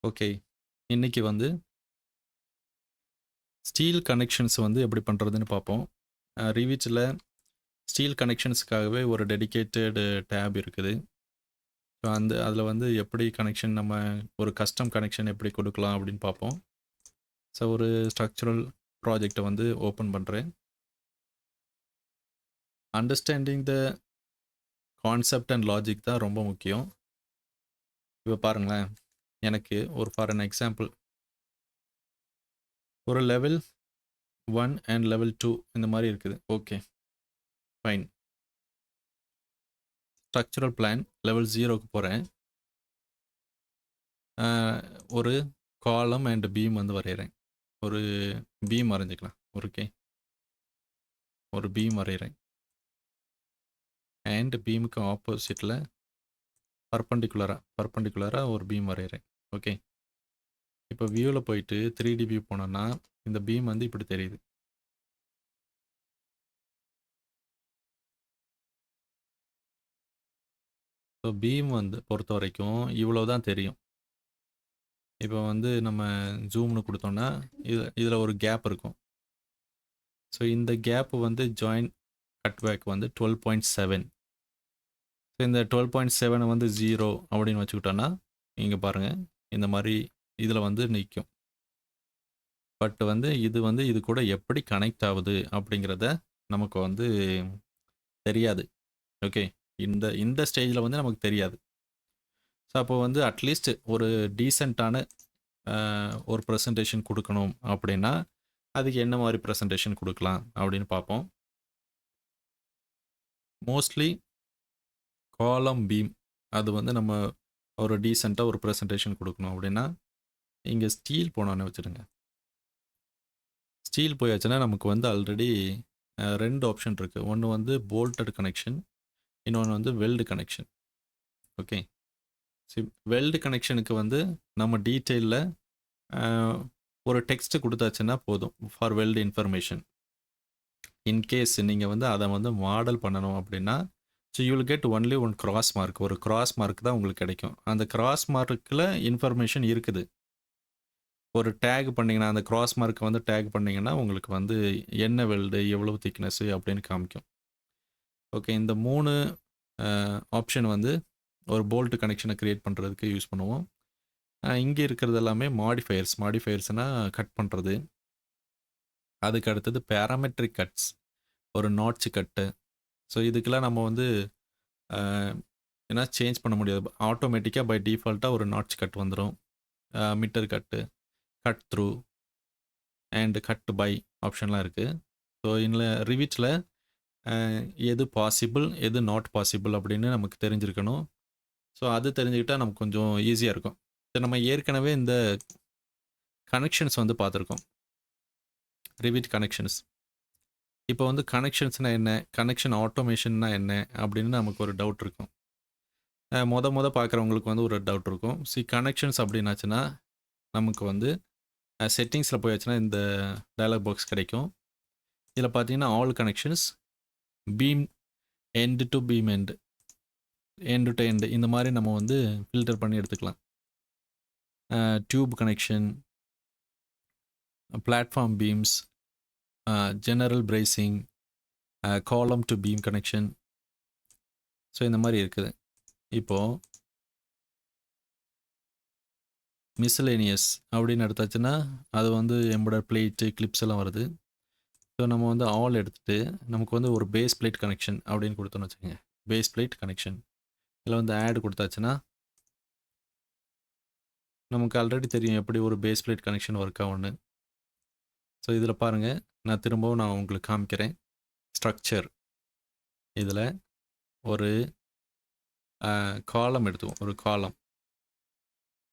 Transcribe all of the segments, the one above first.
Okay. இன்னைக்கு வந்து steel connections வந்து எப்படி பண்ணுறதுன்னு பார்ப்போம். ரிவிட்ல ஸ்டீல் கனெக்ஷன்ஸ்க்காகவே ஒரு டெடிகேட்டட் டேப் இருக்குது. ஸோ அதில் வந்து எப்படி கனெக்ஷன் நம்ம ஒரு கஸ்டம் கனெக்ஷன் எப்படி கொடுக்கலாம் அப்படின்னு பார்ப்போம். ஸோ ஒரு ஸ்ட்ரக்சரல் ப்ராஜெக்டை வந்து ஓப்பன் பண்ணுறேன். Understanding the concept and logic தான் ரொம்ப முக்கியம். இப்போ பாருங்களேன், எனக்கு ஒரு ஃபார் அன் எக்ஸாம்பிள் ஒரு லெவல் 1 அண்ட் லெவல் 2 இந்த மாதிரி இருக்குது. Okay, fine. Structural plan level 0க்கு போகிறேன். ஒரு காலம் அண்ட் பீம் வந்து வரைகிறேன். ஒரு பீம் வரைஞ்சிக்கலாம். ஒரு பீம் வரைகிறேன். அண்ட் பீமுக்கு ஆப்போசிட்டில் பர்பண்டிகுலராக ஒரு பீம் வரைகிறேன். ஓகே, இப்போ வியூவில் போயிட்டு 3D வியூ போனோன்னா இந்த பீம் வந்து இப்படி தெரியுது. ஸோ பீம் வந்து பொறுத்த வரைக்கும் இவ்வளோ தான் தெரியும். இப்போ வந்து நம்ம ஜூம்னு கொடுத்தோன்னா இதில் ஒரு கேப் இருக்கும். ஸோ இந்த கேப் வந்து ஜாயின் கட்பேக் வந்து 12.7. ஸோ இந்த 12.7 வந்து 0 அப்படின்னு வச்சுக்கிட்டோன்னா இங்கே பாருங்கள், இந்த மாதிரி இதில் வந்து நிற்கும். பட் வந்து இது கூட எப்படி கனெக்ட் ஆகுது அப்படிங்கிறத நமக்கு வந்து தெரியாது. ஓகே, இந்த ஸ்டேஜில் வந்து நமக்கு தெரியாது. ஸோ அப்போ வந்து அட்லீஸ்ட் ஒரு டீசெண்டான ஒரு ப்ரெசன்டேஷன் கொடுக்கணும் அப்படின்னா அதுக்கு என்ன மாதிரி ப்ரெசன்டேஷன் கொடுக்கலாம் அப்படின்னு பார்ப்போம். மோஸ்ட்லி காலம் பீம் அது வந்து நம்ம ஒரு டீசெண்டாக ஒரு ப்ரெசன்டேஷன் கொடுக்கணும் அப்படின்னா இங்கே ஸ்டீல் போனோன்னு வச்சுடுங்க. ஸ்டீல் போயாச்சுன்னா நமக்கு வந்து ஆல்ரெடி 2 ஆப்ஷன் இருக்குது. ஒன்று வந்து போல்டட் கனெக்ஷன், இன்னொன்று வந்து வெல்டு கனெக்ஷன். ஓகே, வெல்டு கனெக்ஷனுக்கு வந்து நம்ம டீட்டெயிலில் ஒரு டெக்ஸ்ட்டு கொடுத்தாச்சுன்னா போதும் ஃபார் வெல்டு இன்ஃபர்மேஷன். இன்கேஸ் நீங்கள் வந்து அதை வந்து மாடல் பண்ணணும் அப்படின்னா so you will get only one cross mark. ஒரு கிராஸ் மார்க் தான் உங்களுக்கு கிடைக்கும். அந்த கிராஸ் மார்க்கில் இன்ஃபர்மேஷன் இருக்குது. ஒரு டேக் பண்ணிங்கன்னா அந்த கிராஸ் மார்க்கை வந்து டேக் பண்ணிங்கன்னா உங்களுக்கு வந்து என்ன வெல்டு எவ்வளோ திக்னஸ்ஸு அப்படின்னு காமிக்கும். ஓகே, இந்த 3 ஆப்ஷன் வந்து ஒரு போல்ட் கனெக்ஷனை க்ரியேட் பண்ணுறதுக்கு யூஸ் பண்ணுவோம். இங்கே இருக்கிறது எல்லாமே மாடிஃபயர்ஸ்னால் கட் பண்ணுறது. அதுக்கு அடுத்தது பேராமெட்ரிக் கட்ஸ், ஒரு நாட்ச் கட்டு. ஸோ இதுக்கெல்லாம் நம்ம வந்து ஏன்னா சேஞ்ச் பண்ண முடியாது. ஆட்டோமேட்டிக்காக பை டிஃபால்ட்டாக ஒரு நாட்ச் கட் வந்துடும். Mitre cut, cut through and cut by ஆப்ஷன்லாம் இருக்குது. ஸோ இதில் ரிவிட்டில் எது பாசிபிள் எது நாட் பாசிபிள் அப்படின்னு நமக்கு தெரிஞ்சிருக்கணும். ஸோ அது தெரிஞ்சுக்கிட்டால் நமக்கு கொஞ்சம் ஈஸியாக இருக்கும். ஸோ நம்ம ஏற்கனவே இந்த கனெக்ஷன்ஸ் வந்து பார்த்துருக்கோம், ரிவிட் கனெக்ஷன்ஸ். இப்போ வந்து கனெக்ஷன்ஸ்னால் என்ன, கனெக்ஷன் ஆட்டோமேஷன்னா என்ன அப்படின்னு நமக்கு ஒரு டவுட் இருக்கும். பார்க்குறவங்களுக்கு வந்து ஒரு டவுட் இருக்கும். கனெக்ஷன்ஸ் அப்படின்னாச்சுன்னா நமக்கு வந்து செட்டிங்ஸில் போயாச்சுன்னா இந்த டயலாக் பாக்ஸ் கிடைக்கும். இதில் பார்த்தீங்கன்னா all connections, beam end to beam end to end இந்த மாதிரி நம்ம வந்து ஃபில்டர் பண்ணி எடுத்துக்கலாம். Tube connection, platform beams, general bracing, column to beam connection. So இந்த மாதிரி இருக்குது. இப்போது மிஸ்லேனியஸ் அப்படின்னு எடுத்தாச்சுன்னா அது வந்து எம்படர் பிளேட்டு கிளிப்ஸ் எல்லாம் வருது. ஸோ நம்ம வந்து ஆல் எடுத்துகிட்டு நமக்கு வந்து ஒரு பேஸ் பிளேட் கனெக்ஷன் அப்படின்னு கொடுத்தோன்னு வச்சுக்கோங்க. பேஸ் பிளேட் கனெக்ஷன் இதில் வந்து ஆட் கொடுத்தாச்சுன்னா நமக்கு ஆல்ரெடி தெரியும் எப்படி ஒரு பேஸ் பிளேட் கனெக்ஷன் ஒர்க் ஆகும்னு. ஸோ இதில் பாருங்கள், நான் திரும்பவும் உங்களுக்கு காமிக்கிறேன். ஸ்ட்ரக்சர் இதில் ஒரு காலம் எடுத்துவோம்.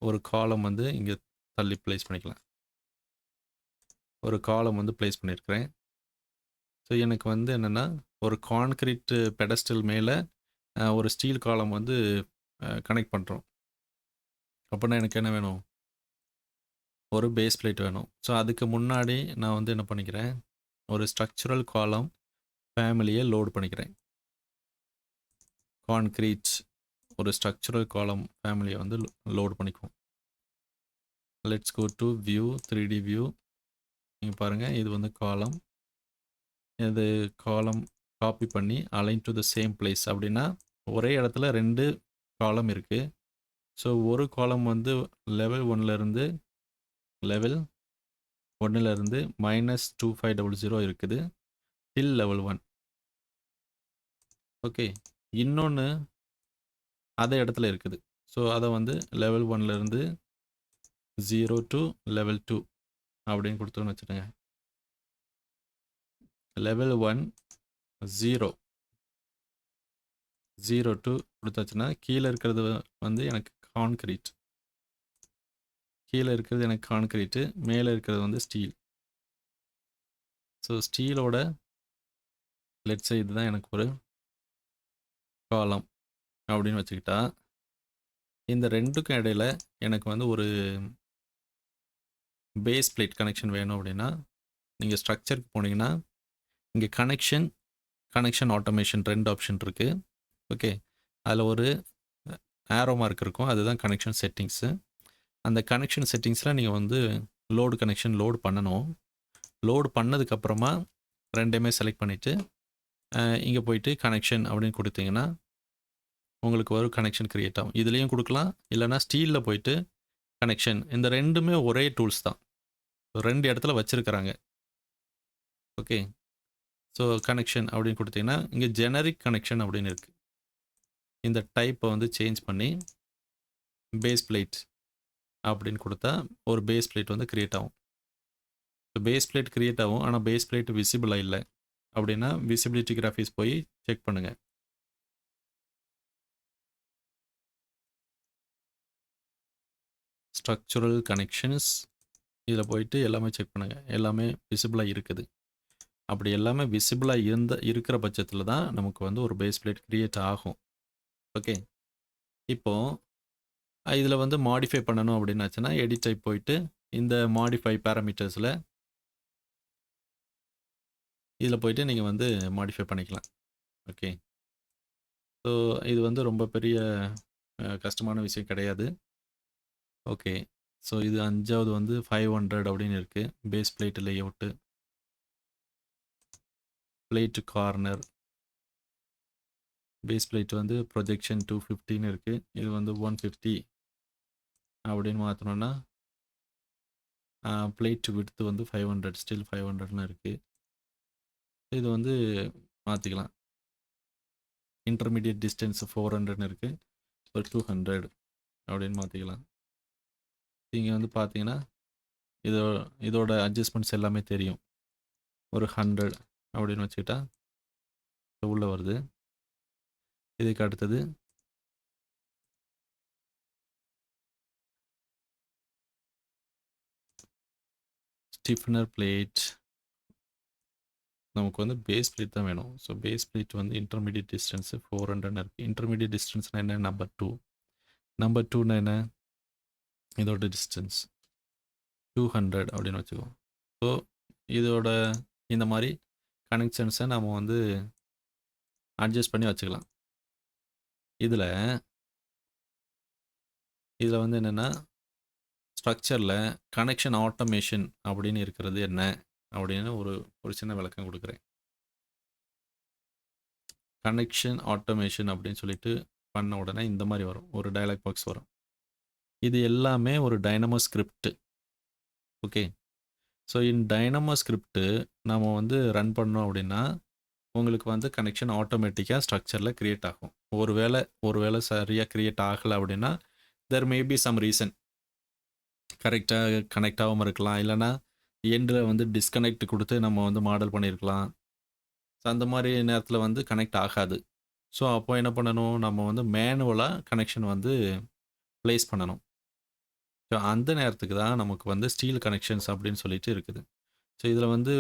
ஒரு காலம் வந்து இங்கே தள்ளி ப்ளேஸ் பண்ணிக்கலாம். ஒரு காலம் வந்து ப்ளேஸ் பண்ணியிருக்கிறேன். ஸோ எனக்கு வந்து என்னென்னா ஒரு கான்க்ரீட் பெடஸ்டல் மேலே ஒரு ஸ்டீல் காலம் வந்து கனெக்ட் பண்ணுறோம். அப்படின்னா எனக்கு என்ன வேணும், ஒரு பேஸ் பிளேட் வேணும். ஸோ அதுக்கு முன்னாடி நான் வந்து என்ன பண்ணிக்கிறேன், ஒரு ஸ்ட்ரக்சரல் காலம் ஃபேமிலியை லோட் பண்ணிக்கிறேன். கான்க்ரீட் ஒரு ஸ்ட்ரக்சரல் காலம் ஃபேமிலியை வந்து லோட் பண்ணிக்குவோம். Let's go to view 3D view. நீங்கள் பாருங்கள், இது வந்து காலம். இது காலம் காப்பி பண்ணி align to the same place அப்படின்னா ஒரே இடத்துல 2 காலம் இருக்குது. ஸோ ஒரு காலம் வந்து லெவல் 1லேருந்து லெவல் 1லேருந்து -2500 இருக்குது டில் லெவல் 1. ஓகே, இன்னொன்று அதே இடத்துல இருக்குது. ஸோ அதை வந்து லெவல் 1லேருந்து 0 டு லெவல் 2 அப்படின்னு கொடுத்தோன்னு வச்சுருங்க. லெவல் 1 0 டு கொடுத்தாச்சுன்னா கீழே இருக்கிறது வந்து எனக்கு கான்கிரீட், கீழே இருக்கிறது எனக்கு கான்கிரீட்டு, மேலே இருக்கிறது வந்து ஸ்டீல். ஸோ ஸ்டீலோட லெட்ஸ் இதுதான் எனக்கு ஒரு காலம் அப்படின்னு வச்சுக்கிட்டா, இந்த ரெண்டுக்கும் இடையில எனக்கு வந்து ஒரு பேஸ் பிளேட் கனெக்ஷன் வேணும் அப்படின்னா நீங்கள் ஸ்ட்ரக்சருக்கு போனீங்கன்னா இங்கே கனெக்ஷன் ஆட்டோமேஷன் 2 ஆப்ஷன் இருக்குது. ஓகே, அதில் ஒரு ஆரோ மார்க் இருக்கும், அதுதான் கனெக்ஷன் செட்டிங்ஸு. அந்த கனெக்ஷன் செட்டிங்ஸில் நீங்கள் வந்து லோடு கனெக்ஷன் லோடு பண்ணணும். லோடு பண்ணதுக்கப்புறமா ரெண்டையுமே செலக்ட் பண்ணிவிட்டு இங்கே போயிட்டு கனெக்ஷன் அப்படின்னு கொடுத்தீங்கன்னா உங்களுக்கு ஒரு கனெக்ஷன் க்ரியேட் ஆகும். இதுலேயும் கொடுக்கலாம், இல்லைனா ஸ்டீலில் போயிட்டு கனெக்ஷன். இந்த ரெண்டுமே ஒரே டூல்ஸ் தான், 2 இடத்துல வச்சுருக்கிறாங்க. ஓகே, ஸோ கனெக்ஷன் அப்படின்னு கொடுத்தீங்கன்னா இங்கே ஜெனரிக் கனெக்ஷன் அப்படின்னு இருக்குது. இந்த டைப்பை வந்து சேஞ்ச் பண்ணி பேஸ் பிளேட் அப்படின்னு கொடுத்தா ஒரு பேஸ் பிளேட் வந்து க்ரியேட் ஆகும். பேஸ் பிளேட் க்ரியேட் ஆகும், ஆனால் பேஸ் பிளேட் விசிபிளாக இல்லை அப்படின்னா விசிபிலிட்டி கிராஃபிக்ஸ் போய் செக் பண்ணுங்கள். ஸ்ட்ரக்சுரல் கனெக்ஷன்ஸ் இதில் போயிட்டு எல்லாமே செக் பண்ணுங்கள், எல்லாமே விசிபிளாக இருக்குது. அப்படி எல்லாமே விசிபிளாக இருக்கிற பட்சத்தில் தான் நமக்கு வந்து ஒரு பேஸ் பிளேட் க்ரியேட் ஆகும். ஓகே, இப்போது இதில் வந்து மாடிஃபை பண்ணணும் அப்படின்னாச்சுன்னா எடிட் டைப் போயிட்டு இந்த மாடிஃபை பேராமீட்டர்ஸில் இதில் போயிட்டு நீங்கள் வந்து மாடிஃபை பண்ணிக்கலாம். ஓகே, ஸோ இது வந்து ரொம்ப பெரிய கஷ்டமான விஷயம் கிடையாது. ஓகே, ஸோ இது 5வது வந்து 500 அப்படின்னு இருக்குது. Base plate layout, plate corner, base plate வந்து ப்ரொஜெக்ஷன் 250ன்னு இருக்குது. இது வந்து 150 அப்படின்னு மாற்றணுன்னா பிளேட் விட்த்து வந்து 500 ஸ்டில் 500ன்னு இருக்குது. இது வந்து மாற்றிக்கலாம். இன்டர்மீடியட் டிஸ்டன்ஸ் 400ன்னு இருக்குது, ஒரு 200 அப்படின்னு மாற்றிக்கலாம். இங்கே வந்து பார்த்தீங்கன்னா இதோட அட்ஜஸ்ட்மெண்ட்ஸ் எல்லாமே தெரியும். ஒரு 100 அப்படின்னு வச்சுக்கிட்டா உள்ளே வருது. இதுக்கு அடுத்தது ஸ்டிஃப்னர் பிளேட். நமக்கு வந்து பேஸ் பிளேட் தான் வேணும். ஸோ பேஸ் பிளேட் வந்து இன்டர்மீடியட் டிஸ்டன்ஸு 400ன்னு இருக்குது. இன்டர்மீடியட் டிஸ்டன்ஸ்னால் என்ன? நம்பர் 2. நம்பர் 2னா என்ன? இதோட டிஸ்டன்ஸ் 200 அப்படின்னு வச்சுக்குவோம். ஸோ இதோட இந்த மாதிரி கனெக்ஷன்ஸை நம்ம வந்து அட்ஜஸ்ட் பண்ணி வச்சுக்கலாம். இதில் வந்து என்னென்னா ஸ்ட்ரக்சரில் கனெக்ஷன் ஆட்டோமேஷன் அப்படின்னு இருக்கிறது என்ன அப்படின்னு ஒரு சின்ன விளக்கம் கொடுக்குறேன். கனெக்ஷன் ஆட்டோமேஷன் அப்படின்னு சொல்லிட்டு பண்ண உடனே இந்த மாதிரி வரும், ஒரு டயலாக் பாக்ஸ் வரும். இது எல்லாமே ஒரு dynamo script. Okay, so dynamo script நம்ம வந்து ரன் பண்ணோம் அப்படின்னா உங்களுக்கு வந்து கனெக்ஷன் ஆட்டோமேட்டிக்காக ஸ்ட்ரக்சரில் க்ரியேட் ஆகும். ஒருவேளை சரியாக க்ரியேட் ஆகலை அப்படின்னா there may be some reason, கரெக்டாக கனெக்ட் ஆகாமல் இருக்கலாம், இல்லைனா எண்டில் வந்து டிஸ்கனெக்ட் கொடுத்து நம்ம வந்து மாடல் பண்ணியிருக்கலாம். ஸோ அந்த மாதிரி நேரத்தில் வந்து கனெக்ட் ஆகாது. ஸோ அப்போ என்ன பண்ணணும், நம்ம வந்து மேனுவலாக கனெக்ஷன் வந்து ப்ளேஸ் பண்ணணும். ஸோ அந்த நேரத்துக்கு தான் நமக்கு வந்து ஸ்டீல் கனெக்ஷன்ஸ் அப்படின்னு சொல்லிட்டு இருக்குது. ஸோ இதில் வந்து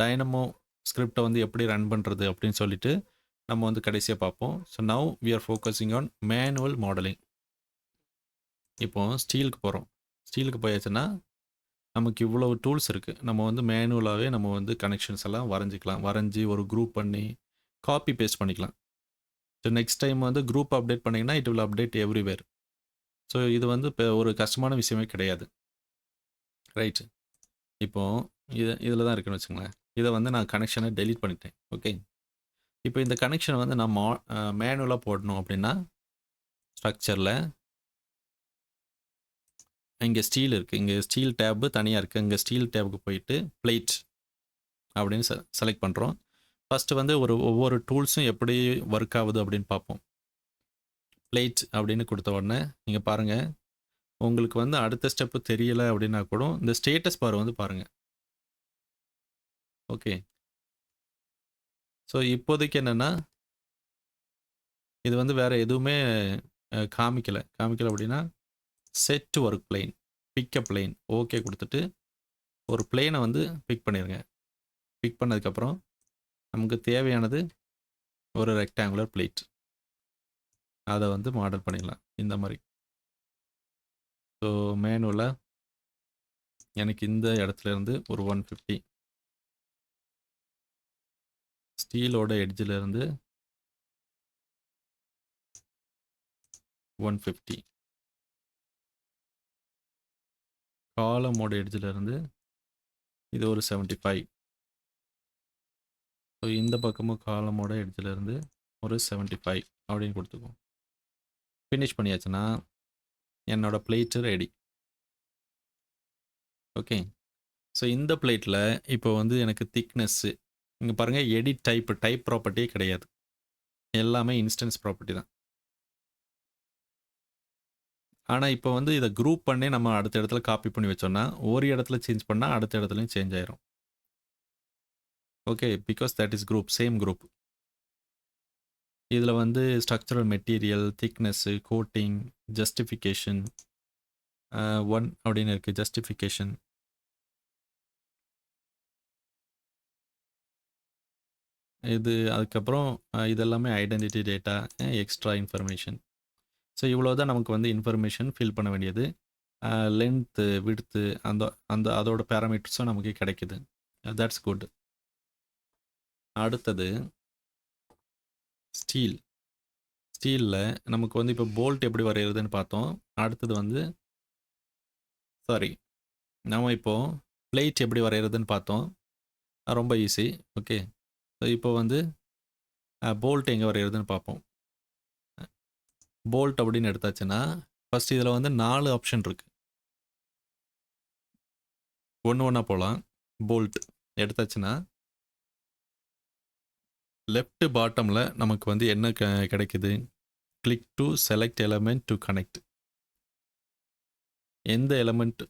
டைனமோ ஸ்கிரிப்டை வந்து எப்படி ரன் பண்ணுறது அப்படின்னு சொல்லிட்டு நம்ம வந்து கடைசியாக பார்ப்போம். So now we are focusing on manual modeling. இப்போது ஸ்டீலுக்கு போகிறோம். ஸ்டீலுக்கு போயாச்சுன்னா நமக்கு இவ்வளோ டூல்ஸ் இருக்குது. நம்ம வந்து மேனுவலாகவே நம்ம வந்து கனெக்ஷன்ஸ் எல்லாம் வரைஞ்சி ஒரு குரூப் பண்ணி காப்பி பேஸ்ட் பண்ணிக்கலாம். ஸோ நெக்ஸ்ட் டைம் வந்து குரூப் அப்டேட் பண்ணிங்கன்னா it will update everywhere. So இது வந்து இப்போ ஒரு கஷ்டமான விஷயமே கிடையாது. ரைட். இப்போ இதில் தான் இருக்குன்னு வச்சுங்களேன். இதை வந்து நான் கனெக்ஷனை டெலீட் பண்ணிட்டேன். ஓகே. இப்போ இந்த கனெக்ஷனை வந்து நான் மேனுவலாக போடணும் அப்படின்னா ஸ்ட்ரக்சரில் இங்கே ஸ்டீல் இருக்குது. இங்கே ஸ்டீல் டேப்பு தனியாக இருக்குது. இங்கே ஸ்டீல் டேப்புக்கு போயிட்டு பிளேட் அப்படின்னு செலக்ட் பண்ணுறோம். ஃபஸ்ட்டு வந்து ஒவ்வொரு டூல்ஸும் எப்படி ஒர்க் ஆகுது அப்படின்னு பார்ப்போம். பிளேட் அப்படின்னு கொடுத்த உடனே நீங்கள் பாருங்கள், உங்களுக்கு வந்து அடுத்த ஸ்டெப்பு தெரியலை அப்படின்னா கூட இந்த ஸ்டேட்டஸ் பார் வந்து பாருங்கள். ஓகே. ஸோ இப்போதைக்கு என்னென்னா இது வந்து வேறு எதுவுமே காமிக்கலை அப்படின்னா set to work plane, pick a plane okay கொடுத்துட்டு ஒரு பிளேனை வந்து பிக் பண்ணிடுங்க. பிக் பண்ணதுக்கப்புறம் நமக்கு தேவையானது ஒரு ரெக்டாங்குலர் பிளேட், அதை வந்து மாடல் பண்ணிடலாம் இந்த மாதிரி. ஸோ மேனுவலாக எனக்கு இந்த இடத்துல இருந்து ஒரு 150 ஸ்டீலோட எட்ஜில் இருந்து 150 காலமோட எட்ஜில் இருந்து இது ஒரு 75. ஸோ இந்த பக்கமும் காலமோட எட்ஜில் இருந்து ஒரு 75 அப்படின்னு கொடுத்துக்குவோம். ஃபினிஷ் பண்ணியாச்சுன்னா என்னோட பிளேட்டு ரெடி. ஓகே. ஸோ இந்த பிளேட்டில் இப்போ வந்து எனக்கு திக்னஸ்ஸு இங்கே பாருங்கள், எடிட் டைப் ப்ராப்பர்ட்டியே கிடையாது, எல்லாமே இன்ஸ்டன்ஸ் ப்ராப்பர்ட்டி தான். ஆனால் இப்போ வந்து இதை குரூப் பண்ணி நம்ம அடுத்த இடத்துல காப்பி பண்ணி வச்சோன்னா ஒரு இடத்துல சேஞ்ச் பண்ணால் அடுத்த இடத்துலையும் சேஞ்ச் ஆயிரும். Okay, because that is group, same group. இதில் வந்து structural material, thickness, coating, justification 1 அப்படின்னு இருக்குது. ஜஸ்டிஃபிகேஷன் இது, அதுக்கப்புறம் இதெல்லாமே identity data, extra information. So இவ்வளோ தான் நமக்கு வந்து இன்ஃபர்மேஷன் ஃபில் பண்ண வேண்டியது. லென்த்து, விட்த்து, அந்த அந்த அதோட பேராமீட்டர்ஸும் நமக்கு கிடைக்குது. That's good. அடுத்தது ஸ்டீல். ஸ்டீலில் நமக்கு வந்து இப்போ போல்ட் எப்படி வரைகிறதுன்னு பார்த்தோம். அடுத்தது வந்து நம்ம இப்போது பிளேட் எப்படி வரைகிறதுன்னு பார்த்தோம். ரொம்ப ஈஸி. ஓகே. ஸோ இப்போ வந்து போல்ட் எங்கே வரைகிறதுன்னு பார்ப்போம். போல்ட் அப்படின்னு எடுத்தாச்சுன்னா ஃபஸ்ட் இதில் வந்து 4 ஆப்ஷன் இருக்குது. ஒன்றா போகலாம். போல்ட் எடுத்தாச்சுன்னா லெஃப்ட் பாட்டமில் நமக்கு வந்து என்ன கிடைக்குது, click to select element to connect. எந்த எலமெண்ட்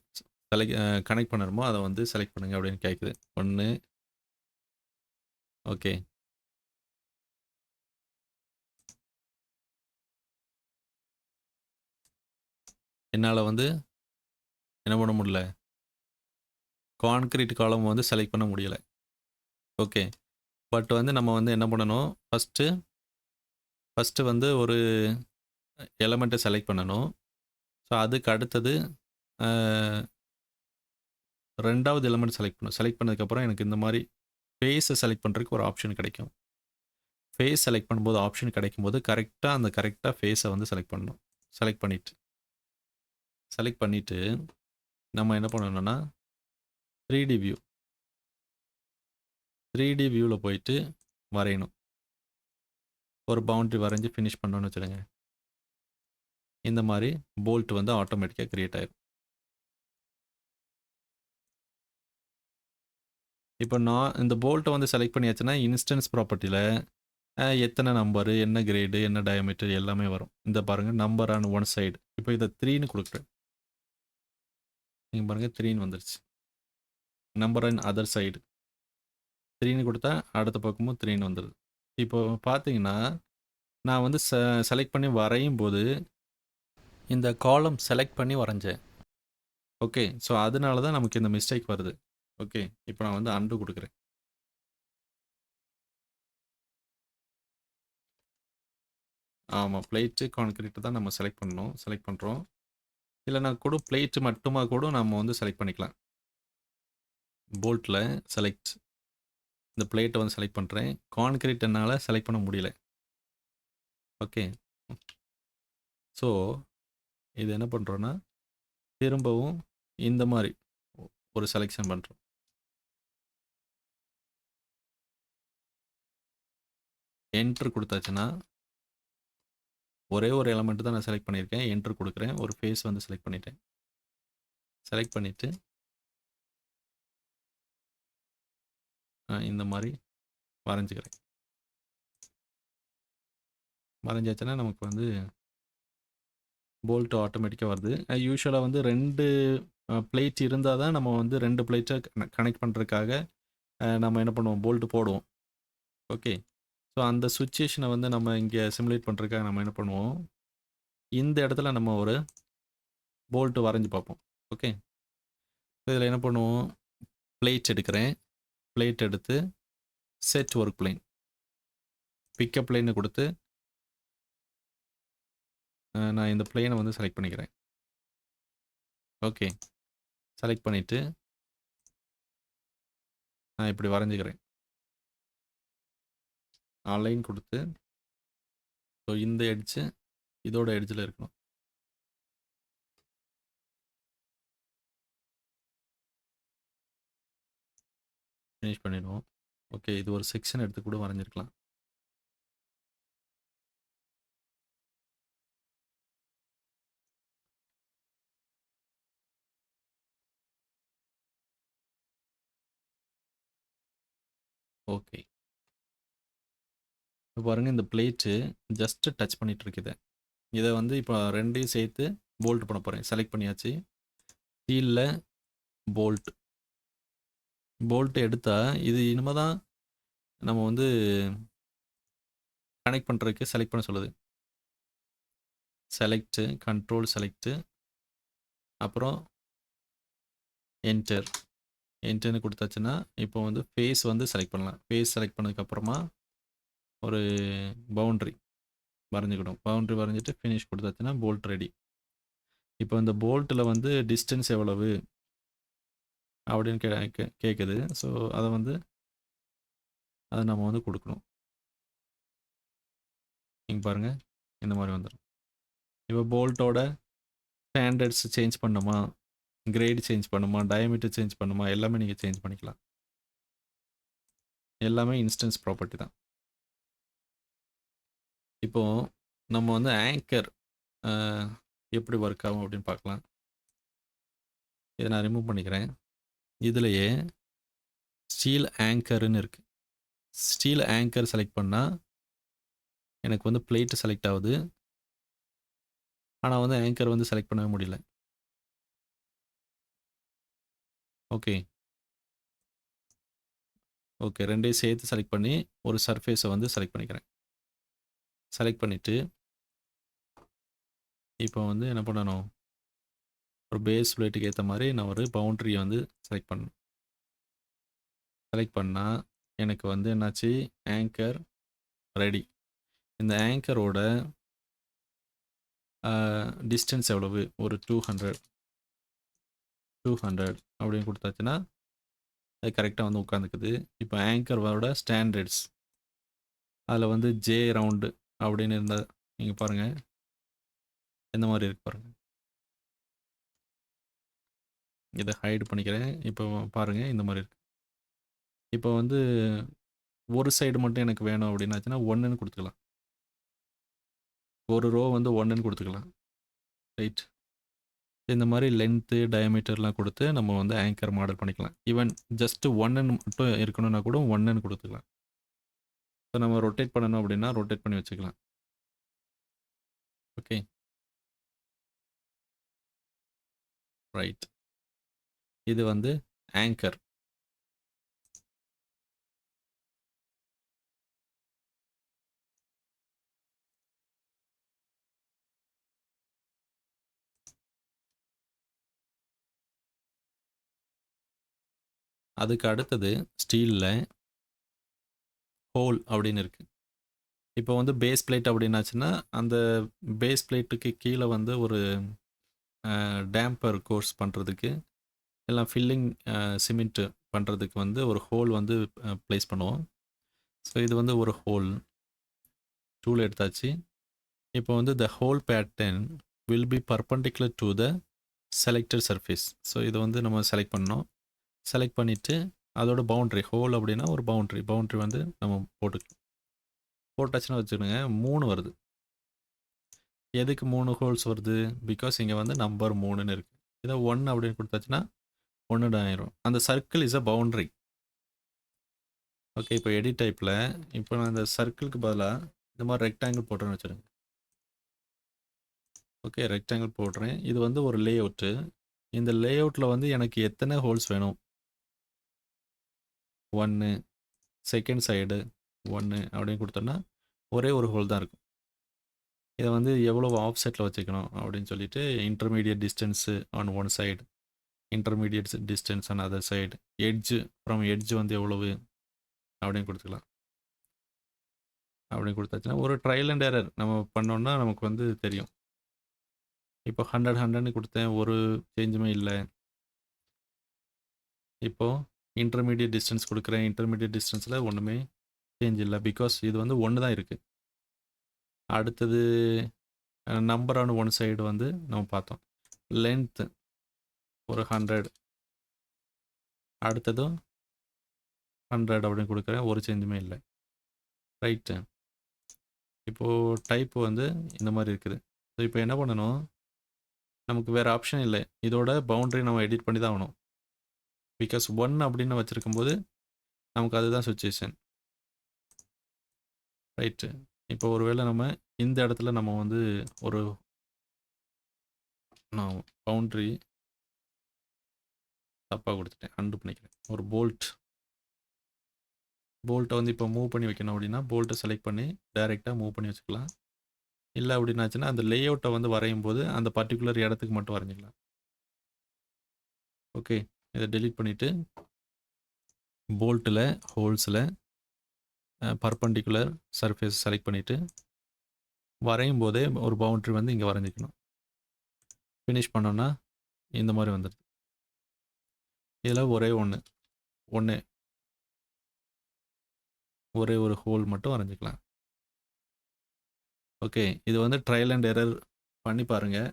கனெக்ட் பண்ணணுமோ அதை வந்து செலக்ட் பண்ணுங்க அப்படின்னு கேட்குது. 1. ஓகே. என்னால் வந்து என்ன பண்ண முடியல, கான்கிரீட் காலம் வந்து செலக்ட் பண்ண முடியலை. ஓகே. பட் வந்து நம்ம வந்து என்ன பண்ணணும், ஃபஸ்ட்டு வந்து ஒரு எலமெண்ட்டை செலக்ட் பண்ணணும். ஸோ அதுக்கு அடுத்தது 2வது எலமெண்ட் செலக்ட் பண்ணணும். செலக்ட் பண்ணதுக்கப்புறம் எனக்கு இந்த மாதிரி ஃபேஸை செலக்ட் பண்ணுறதுக்கு ஒரு ஆப்ஷன் கிடைக்கும். ஃபேஸ் செலக்ட் பண்ணும்போது ஆப்ஷன் கிடைக்கும்போது கரெக்டாக ஃபேஸை வந்து செலக்ட் பண்ணணும். செலக்ட் பண்ணிவிட்டு நம்ம என்ன பண்ணணும்னா 3D வியூ, 3D வியூவில் போயிட்டு வரையணும். ஒரு பவுண்ட்ரி வரைஞ்சி ஃபினிஷ் பண்ணோன்னு வச்சுடுங்க. இந்த மாதிரி போல்ட் வந்து ஆட்டோமேட்டிக்காக க்ரியேட் ஆயிடும். இப்போ நான் இந்த போல்ட்டை வந்து செலக்ட் பண்ணியாச்சுன்னா இன்ஸ்டன்ஸ் ப்ராப்பர்ட்டியில் எத்தனை நம்பரு, என்ன கிரேடு, என்ன டயமீட்டர் எல்லாமே வரும். இந்த பாருங்கள், நம்பர் ஆன் ஒன் சைடு. இப்போ இதை 3ன்னு கொடுக்குறேன். நீங்கள் பாருங்கள் 3ன்னு வந்துருச்சு. நம்பர் ஆன் அதர் சைடு 3ன்னு கொடுத்தா அடுத்த பக்கமும் 3ன்னு வந்துடுது. இப்போ பார்த்தீங்கன்னா நான் வந்து செலக்ட் பண்ணி வரையும் போது இந்த காலம் செலக்ட் பண்ணி வரைஞ்சேன். ஓகே. ஸோ அதனால தான் நமக்கு இந்த மிஸ்டேக் வருது. ஓகே. இப்போ நான் வந்து அன்டு கொடுக்குறேன். ஆமாம், பிளேட்டு கான்கிரீட்டு தான் நம்ம செலக்ட் பண்ணுறோம். இல்லைனா கூட பிளேட்டு மட்டுமா கூட நம்ம வந்து செலக்ட் பண்ணிக்கலாம். போல்ட்டில் செலக்ட், இந்த பிளேட்டை வந்து செலக்ட் பண்ணுறேன். கான்கிரீட் என்னால் செலக்ட் பண்ண முடியல. ஓகே. ஸோ இது என்ன பண்ணுறோன்னா திரும்பவும் இந்த மாதிரி ஒரு செலெக்ஷன் பண்ணுறோம். என்ட்ரு கொடுத்தாச்சுன்னா ஒரே ஒரு எலமெண்ட் தான் நான் செலக்ட் பண்ணியிருக்கேன். என்ட்ரு கொடுக்குறேன். ஒரு ஃபேஸ் வந்து செலக்ட் பண்ணிட்டேன். செலக்ட் பண்ணிவிட்டு இந்த மாதிரி வரைஞ்சிக்கிறேன். வரைஞ்சாச்சுன்னா நமக்கு வந்து போல்ட் ஆட்டோமேட்டிக்காக வருது. யூஷுவலாக வந்து 2 பிளேட் இருந்தால் தான் நம்ம வந்து 2 பிளேட்டை கனெக்ட் பண்ணுறதுக்காக நம்ம என்ன பண்ணுவோம், போல்ட்டு போடுவோம். ஓகே. ஸோ அந்த சுச்சுவேஷனை வந்து நம்ம இங்கே சிமுலேட் பண்ணுறதுக்காக நம்ம என்ன பண்ணுவோம், இந்த இடத்துல நம்ம ஒரு போல்ட்டு வரைஞ்சி பார்ப்போம். ஓகே. இதில் என்ன பண்ணுவோம், பிளேட் எடுக்கிறேன். பிளேட் எடுத்து செட் ஒர்க் பிளேன், பிக்கப் பிளேனை கொடுத்து நான் இந்த பிளேனை வந்து செலக்ட் பண்ணிக்கிறேன். ஓகே. செலக்ட் பண்ணிவிட்டு நான் இப்படி வரைஞ்சிக்கிறேன். அலைன் கொடுத்து ஸோ இந்த எட்ஜு இதோட எட்ஜில் இருக்கணும். ஃபினிஷ் பண்ணிடுவோம். ஓகே. இது ஒரு செக்ஷன் எடுத்து கூட வரைஞ்சிருக்கலாம். ஓகே. இப்போ பாருங்கள், இந்த பிளேட்டு ஜஸ்ட்டு டச் பண்ணிகிட்டு இருக்குது. இதை வந்து இப்போ 2யும் சேர்த்து போல்ட் பண்ண போகிறேன். செலக்ட் பண்ணியாச்சு. ஸ்டீலில் போல்ட் எடுத்தால் இது இனிமேல் தான் நம்ம வந்து கனெக்ட் பண்ணுறதுக்கு செலக்ட் பண்ண சொல்லுது. செலக்ட்டு, கண்ட்ரோல் செலக்ட்டு, அப்புறம் என்டர். என்டர்னு கொடுத்தாச்சுன்னா இப்போ வந்து ஃபேஸ் வந்து செலக்ட் பண்ணலாம். ஃபேஸ் செலக்ட் பண்ணதுக்கப்புறமா ஒரு பவுண்ட்ரி வரைஞ்சிக்கணும். பவுண்ட்ரி வரைஞ்சிட்டு ஃபினிஷ் கொடுத்தாச்சுன்னா போல்ட் ரெடி. இப்போ இந்த போல்ட்டில் வந்து டிஸ்டன்ஸ் எவ்வளவு அப்படின்னு கேட்குது. ஸோ அதை நம்ம வந்து கொடுக்கணும். நீங்கள் பாருங்கள், இந்த மாதிரி வந்துடும். இப்போ போல்ட்டோட ஸ்டாண்டர்ட்ஸ் சேஞ்ச் பண்ணுமா, கிரேட் சேஞ்ச் பண்ணுமா, டயமீட்டர் சேஞ்ச் பண்ணுமா, எல்லாமே நீங்கள் சேஞ்ச் பண்ணிக்கலாம். எல்லாமே இன்ஸ்டன்ஸ் ப்ராப்பர்ட்டி தான். இப்போது நம்ம வந்து ஆங்கர் எப்படி ஒர்க் ஆகும் அப்படின்னு பார்க்கலாம். இதை நான் ரிமூவ் பண்ணிக்கிறேன். இதுலேயே ஸ்டீல் ஆங்கர்னு இருக்குது. ஸ்டீல் ஆங்கர் செலக்ட் பண்ணால் எனக்கு வந்து பிளேட்டு செலக்ட் ஆகுது. ஆனால் வந்து ஆங்கர் வந்து செலக்ட் பண்ணவே முடியல. ஓகே. ஓகே. 2யும் சேர்த்து செலக்ட் பண்ணி ஒரு சர்ஃபேஸை வந்து செலக்ட் பண்ணிக்கிறேன். செலக்ட் பண்ணிவிட்டு இப்போ வந்து என்ன பண்ணணும், ஒரு பேஸ் பிளேட்டுக்கு ஏற்ற மாதிரி நான் ஒரு பவுண்ட்ரியை வந்து செலக்ட் பண்ணணும். செலக்ட் பண்ணால் எனக்கு வந்து என்னாச்சு, ஆங்கர் ரெடி. இந்த ஆங்கரோட டிஸ்டன்ஸ் எவ்வளவு, ஒரு 200 அப்படின்னு கொடுத்தாச்சுன்னா அது கரெக்டாக வந்து உட்காந்துக்குது. இப்போ ஆங்கரோட ஸ்டாண்டர்ட்ஸ் அதில் வந்து ஜே ரவுண்டு அப்படின்னு இருந்தால் நீங்கள் பாருங்கள் எந்த மாதிரி இருக்கு பாருங்கள். இதை ஹைட் பண்ணிக்கிறேன். இப்போ பாருங்கள் இந்த மாதிரி இருக்குது. இப்போ வந்து ஒரு சைடு மட்டும் எனக்கு வேணும் அப்படின்னாச்சுன்னா 1ன்னு கொடுத்துக்கலாம். ஒரு ரோ வந்து 1ன்னு கொடுத்துக்கலாம். ரைட். இந்த மாதிரி லென்த்து, டயமீட்டர்லாம் கொடுத்து நம்ம வந்து ஆங்கர் மாடல் பண்ணிக்கலாம். ஈவன் ஜஸ்ட்டு 1ன்னு மட்டும் இருக்கணும்னா கூட 1ன்னு கொடுத்துக்கலாம். ஸோ நம்ம ரொட்டேட் பண்ணணும் அப்படின்னா ரொட்டேட் பண்ணி வச்சுக்கலாம். ஓகே. ரைட். இது வந்து ஆங்கர். அதுக்கு அடுத்தது ஸ்டீலில் ஹோல் அப்படின்னு இருக்குது. இப்போ வந்து பேஸ் பிளேட் அப்படின்னாச்சுன்னா அந்த பேஸ் பிளேட்டுக்கு கீழே வந்து ஒரு டேம்பர் கோர்ஸ் பண்ணுறதுக்கு எல்லாம் ஃபில்லிங் சிமெண்ட்டு பண்ணுறதுக்கு வந்து ஒரு ஹோல் வந்து ப்ளேஸ் பண்ணுவோம். ஸோ இது வந்து ஒரு ஹோல் டூல் எடுத்தாச்சு. இப்போ வந்து the whole pattern will be perpendicular to the selected surface. So இதை வந்து நம்ம செலக்ட் பண்ணோம். செலக்ட் பண்ணிவிட்டு அதோட பவுண்ட்ரி, ஹோல் அப்படின்னா ஒரு பவுண்ட்ரி வந்து நம்ம போட்டுக்கலாம். போட்டாச்சுன்னா வச்சுக்கோங்க 3 வருது. எதுக்கு 3 ஹோல்ஸ் வருது? பிகாஸ் இங்கே வந்து நம்பர் 3ன்னு இருக்குது. இதை 1 அப்படின்னு கொடுத்தாச்சுன்னா 1 ஆயிரும். அந்த circle is a boundary. Okay, இப்போ எடிட் டைப்பில் இப்போ நான் இந்த சர்க்கிளுக்கு பதிலாக இந்த மாதிரி ரெக்டாங்கிள் போட்டுறேன்னு வச்சுருங்க. ஓகே, ரெக்டாங்கிள் போடுறேன். இது வந்து ஒரு லே அவுட்டு. இந்த லே அவுட்டில் வந்து எனக்கு எத்தனை ஹோல்ஸ் வேணும்? 1, செகண்ட் சைடு 1 அப்படின்னு கொடுத்தோன்னா ஒரே ஒரு ஹோல் தான் இருக்கும். இதை வந்து எவ்வளோ ஆஃப்செட்டில் வச்சுக்கணும் அப்படின்னு சொல்லிட்டு intermediate distance on one side, intermediate distance on other side, edge from edge வந்து எவ்வளவு அப்படின்னு கொடுத்துக்கலாம். அப்படின்னு கொடுத்தாச்சுன்னா ஒரு ட்ரையல் அண்ட் எரர் நம்ம பண்ணோம்னா நமக்கு வந்து தெரியும். இப்போ 100 கொடுத்தேன், ஒரு சேஞ்சுமே இல்லை. இப்போது இன்டர்மீடியட் டிஸ்டன்ஸ் கொடுக்குறேன், இன்டர்மீடியட் டிஸ்டன்ஸில் ஒன்றுமே சேஞ்ச் இல்லை. பிகாஸ் இது வந்து 1 தான் இருக்குது. அடுத்தது நம்பர் ஆன் ஒன் சைடு வந்து நம்ம பார்த்தோம். லென்த்து ஒரு 100, அடுத்ததும் 100 அப்படின்னு கொடுக்குறேன், ஒரு சேஞ்சுமே இல்லை. ரைட்டு. இப்போது டைப் வந்து இந்த மாதிரி இருக்குது. ஸோ இப்போ என்ன பண்ணணும், நமக்கு வேறு ஆப்ஷன் இல்லை. இதோட பவுண்ட்ரி நம்ம எடிட் பண்ணி தான் ஆகணும். பிகாஸ் 1 அப்படின்னு வச்சுருக்கும்போது நமக்கு அதுதான் சுச்சுவேஷன். ரைட்டு. இப்போ ஒருவேளை நம்ம இந்த இடத்துல நம்ம வந்து ஒரு நான் பவுண்ட்ரி தப்பாக கொடுத்துட்டேன், அண்டு பண்ணிக்கிறேன். ஒரு போல்ட்டை வந்து இப்போ மூவ் பண்ணி வைக்கணும் அப்படின்னா போல்ட்டை செலக்ட் பண்ணி டைரெக்டாக மூவ் பண்ணி வச்சுக்கலாம். இல்லை அப்படின்னாச்சுன்னா அந்த லே அவுட்டை வந்து வரையும் போது அந்த பர்டிகுலர் இடத்துக்கு மட்டும் வரைஞ்சிக்கலாம். ஓகே, இதை டெலீட் பண்ணிவிட்டு போல்ட்டில் ஹோல்ஸில் பர்பண்டிகுலர் சர்ஃபேஸ் செலக்ட் பண்ணிவிட்டு வரையும் போதே ஒரு பவுண்ட்ரி வந்து இங்கே வரைஞ்சிக்கணும். ஃபினிஷ் பண்ணோன்னா இந்த மாதிரி வந்துடுது. இதில் ஒரே ஒரு ஹோல் மட்டும் வரைஞ்சிக்கலாம். ஓகே, இது வந்து ட்ரையல் அண்ட் எரர் பண்ணி பாருங்கள்.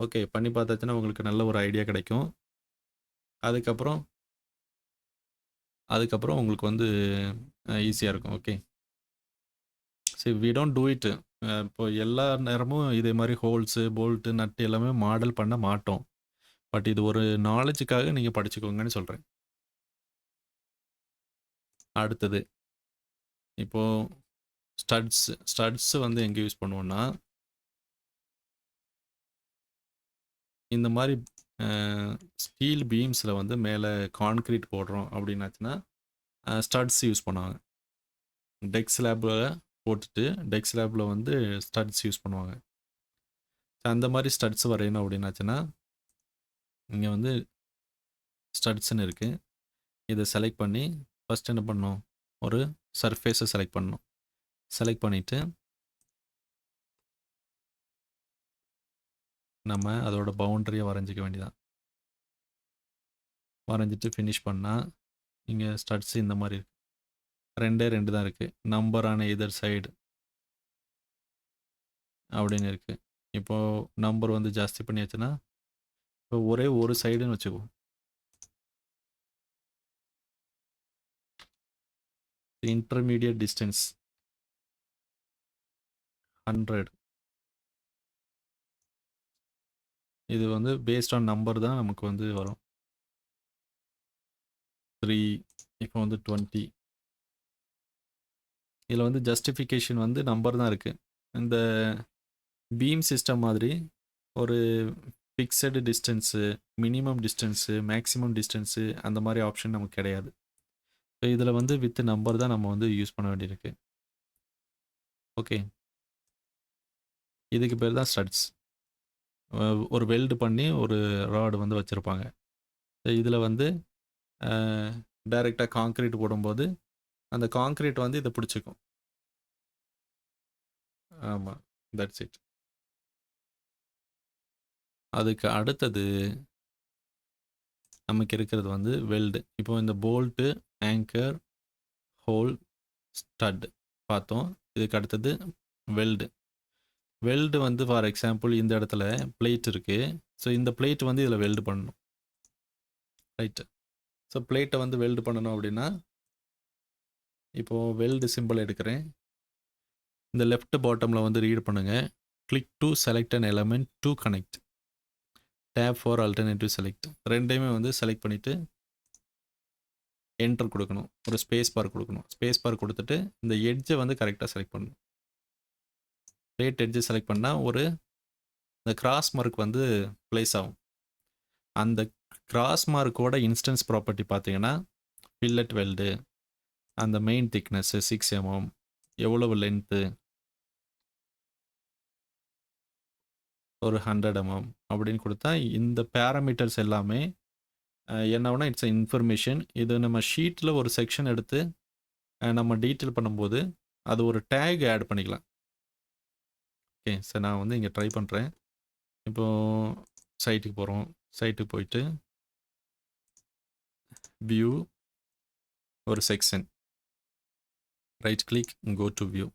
ஓகே, பண்ணி பார்த்தாச்சுன்னா உங்களுக்கு நல்ல ஒரு ஐடியா கிடைக்கும். அதுக்கப்புறம் உங்களுக்கு வந்து ஈஸியாக இருக்கும். ஓகே, சரி, வி டோன்ட் டூ இட். இப்போ எல்லா நேரமும் இதே மாதிரி ஹோல்ஸு, போல்ட்டு, நட்டு எல்லாமே மாடல் பண்ண மாட்டோம். பட் இது ஒரு நாலேஜுக்காக நீங்கள் படிச்சுக்கோங்கன்னு சொல்கிறேன். அடுத்தது இப்போது ஸ்டட்ஸ் வந்து எங்கே யூஸ் பண்ணுவோன்னா, இந்த மாதிரி ஸ்டீல் பீம்ஸில் வந்து மேலே கான்க்ரீட் போடுறோம் அப்படின்னாச்சுன்னா ஸ்டட்ஸ் யூஸ் பண்ணுவாங்க. டெக் ஸ்லாபில் போட்டுட்டு டெக் ஸ்லாபில் வந்து ஸ்டட்ஸ் யூஸ் பண்ணுவாங்க. அந்த மாதிரி ஸ்டட்ஸ் வரையணும் அப்படின்னாச்சுன்னா இங்கே வந்து ஸ்டட்ஸ்ன்னு இருக்குது. இதை செலக்ட் பண்ணி ஃபஸ்ட் என்ன பண்ணணும், ஒரு சர்ஃபேஸை செலக்ட் பண்ணணும். செலக்ட் பண்ணிவிட்டு நம்ம அதோட பவுண்டரியை வரைஞ்சிக்க வேண்டியதான். வரைஞ்சிட்டு ஃபினிஷ் பண்ணால் இங்கே ஸ்டட்ஸ் இந்த மாதிரி இருக்குது. 2 தான் இருக்குது. நம்பரான எதர் சைடு அப்படின்னு இருக்குது. இப்போது நம்பர் வந்து ஜாஸ்தி பண்ணியாச்சுன்னா இப்போ ஒரே ஒரு சைடுன்னு வச்சுக்குவோம். Intermediate distance 100. இது வந்து பேஸ்ட் ஆன் நம்பர் தான் நமக்கு வந்து வரும். 3, இப்போ வந்து 20. இதில் வந்து ஜஸ்டிஃபிகேஷன் வந்து நம்பர் தான் இருக்குது. இந்த பீம் சிஸ்டம் மாதிரி ஒரு fixed distance, minimum distance, maximum distance அந்த மாதிரி ஆப்ஷன் நமக்கு கிடையாது. ஸோ இதில் வந்து வித் நம்பர் தான் நம்ம வந்து யூஸ் பண்ண வேண்டியிருக்கு. ஓகே, இதுக்கு பேர் தான் ஸ்டட்ஸ். ஒரு வெல்டு பண்ணி ஒரு ராடு வந்து வச்சுருப்பாங்க. இதில் வந்து டைரெக்டாக காங்க்ரீட் போடும்போது அந்த காங்க்ரீட் வந்து இதை பிடிச்சிக்கும். ஆமாம், தட்ஸ் இட். அதுக்கு அடுத்தது நமக்கு இருக்கிறது வந்து வெல்டு. இப்போ இந்த போல்ட்டு, ஆங்கர், ஹோல், ஸ்டட் பார்த்தோம். இதுக்கு அடுத்தது வெல்டு. வெல்டு வந்து ஃபார் எக்ஸாம்பிள் இந்த இடத்துல பிளேட் இருக்குது. ஸோ இந்த பிளேட் வந்து இதில் வெல்டு பண்ணணும். ரைட்டு. ஸோ பிளேட்டை வந்து வெல்டு பண்ணணும் அப்படின்னா இப்போது வெல்டு சிம்பிள் எடுக்கிறேன். இந்த லெஃப்ட் பாட்டமில் வந்து ரீட் பண்ணுங்கள். Click to select an element to connect. Tab for alternative select. ரெண்டையுமே வந்து செலக்ட் பண்ணிவிட்டு என்டர் கொடுக்கணும். ஒரு ஸ்பேஸ் பார் கொடுக்கணும். ஸ்பேஸ் பார் கொடுத்துட்டு இந்த எட்ஜை வந்து கரெக்டாக செலக்ட் பண்ணணும். பிளேட் எட்ஜை செலக்ட் பண்ணால் ஒரு இந்த கிராஸ் மார்க் வந்து ப்ளேஸ் ஆகும். அந்த கிராஸ் மார்க்கோட இன்ஸ்டன்ஸ் ப்ராப்பர்ட்டி பார்த்தீங்கன்னா ஃபில்லட் வெல்டு, அந்த மெயின் திக்னஸ்ஸு 6 mm, எவ்வளவு லென்த்து ஒரு 100 mm அப்படின்னு கொடுத்தா இந்த பேராமீட்டர்ஸ் எல்லாமே என்னன்னா இட்ஸ் இன்ஃபர்மேஷன். இது நம்ம ஷீட்டில் ஒரு செக்ஷன் எடுத்து நம்ம டீட்டெயில் பண்ணும்போது அது ஒரு டேக் ஆட் பண்ணிக்கலாம். ஓகே சார், நான் வந்து இங்கே ட்ரை பண்ணுறேன். இப்போது சைட்டுக்கு போகிறோம். சைட்டுக்கு போயிட்டு வியூ, ஒரு section, right click, go to view.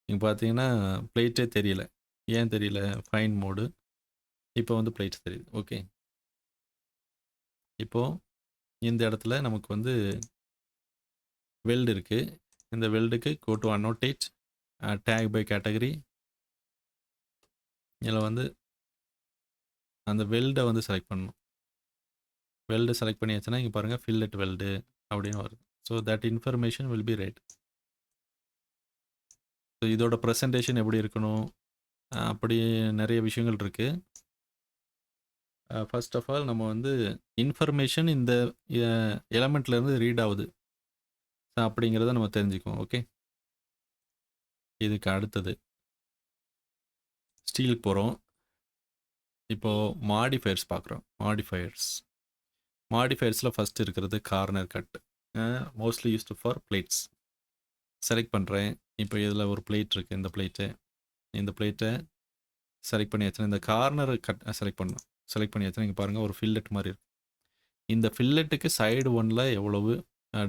இங்கே பார்த்தீங்கன்னா பிளேட்டே தெரியல. ஏன் தெரியல? Fine mode. இப்போ வந்து பிளேட் தெரியுது. ஓகே, இப்போது இந்த இடத்துல நமக்கு வந்து வெல்டு இருக்குது. இந்த வெல்டுக்கு go to annotate, tag by category. இதில் வந்து அந்த வெல்டை வந்து செலக்ட் பண்ணணும். வெல்டு செலக்ட் பண்ணியாச்சுன்னா இங்கே பாருங்கள் ஃபில்லட் வெல்டு அப்படின்னு வருது. So that information will be right. So இதோட ப்ரெசன்டேஷன் எப்படி இருக்கணும், அப்படி நிறைய விஷயங்கள் இருக்குது. ஃபர்ஸ்ட் ஆஃப் ஆல் நம்ம வந்து இன்ஃபர்மேஷன் இந்த எலமெண்ட்லேருந்து ரீட் ஆகுது அப்படிங்கிறத நம்ம தெரிஞ்சுக்குவோம். ஓகே, இதுக்கு அடுத்தது ஸ்டீலுக்கு போகிறோம். இப்போது மாடிஃபயர்ஸ் பார்க்குறோம். மாடிஃபயர்ஸில் ஃபஸ்ட் இருக்கிறது corner cut, mostly used for plates. Select பண்ணுறேன். இப்போ இதில் ஒரு பிளேட் இருக்குது. இந்த பிளேட்டை செலக்ட் பண்ணியாச்சுன்னா இந்த கார்னர் கட் செலக்ட் பண்ணணும். செலக்ட் பண்ணியாச்சுன்னா இங்கே பாருங்கள் ஒரு ஃபில்லட் மாதிரி இருக்குது. இந்த ஃபில்லட்டுக்கு சைடு 1ல் எவ்வளவு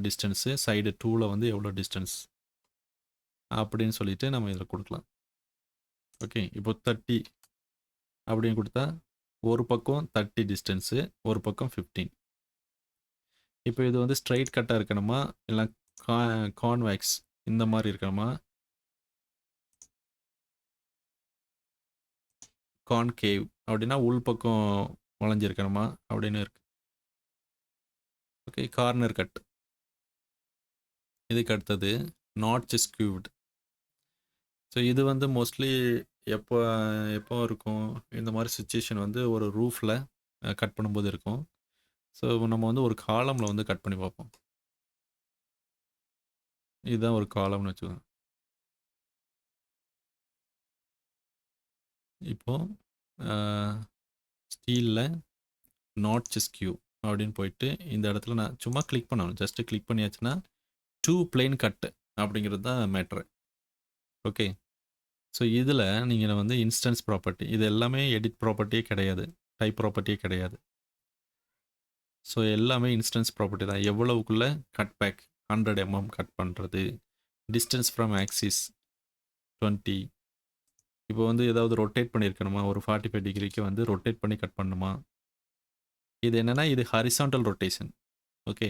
டிஸ்டன்ஸு, சைடு 2ல் வந்து எவ்வளோ டிஸ்டன்ஸ் அப்படின்னு சொல்லிட்டு நம்ம இதில் கொடுக்கலாம். ஓகே, இப்போ 30 அப்படின்னு கொடுத்தா ஒரு பக்கம் 30 டிஸ்டன்ஸு, ஒரு பக்கம் 15. இப்போ இது வந்து ஸ்ட்ரைட் கட்டாக இருக்கணுமா இல்லை கான்வேக்ஸ் இந்த மாதிரி இருக்கணுமா, கான்கேவ் அப்படின்னா உள் பக்கம் வளைஞ்சிருக்கணுமா அப்படின்னு இருக்கு. Okay, corner cut. இதுக்கு அடுத்தது நாட்ச் ஸ்கியூவ்டு. ஸோ இது வந்து மோஸ்ட்லி எப்போ எப்போ இருக்கும் இந்த மாதிரி சுச்சுவேஷன் வந்து ஒரு ரூஃபில் கட் பண்ணும்போது இருக்கும். ஸோ நம்ம வந்து ஒரு காலமில் வந்து கட் பண்ணி பார்ப்போம். இதுதான் ஒரு காலம்னு வச்சுக்கோங்க. இப்போது ஸ்டீலில் நாட்ச் ஸ்கியூ அப்படின்னு போயிட்டு இந்த இடத்துல நான் சும்மா கிளிக் பண்ணணும். ஜஸ்ட்டு கிளிக் பண்ணியாச்சுன்னா 2 பிளேன் கட்டு அப்படிங்கிறது தான் மேட்ரு. ஓகே, ஸோ இதில் நீங்கள் வந்து இன்ஸ்டன்ஸ் ப்ராப்பர்ட்டி, இது எல்லாமே எடிட் ப்ராப்பர்ட்டியே கிடையாது, டைப் ப்ராப்பர்ட்டியே கிடையாது. ஸோ எல்லாமே இன்ஸ்டன்ஸ் ப்ராப்பர்ட்டி தான். எவ்வளவுக்குள்ளே கட் பேக் 100 mm கட் பண்ணுறது, டிஸ்டன்ஸ் ஃப்ரம் ஆக்சிஸ் 20. இப்போ வந்து ஏதாவது ரொட்டேட் பண்ணியிருக்கணுமா, ஒரு 45 டிகிரிக்கு வந்து ரொட்டேட் பண்ணி கட் பண்ணணுமா. இது என்னென்னா இது ஹரிசாண்டல் ரொட்டேஷன். ஓகே,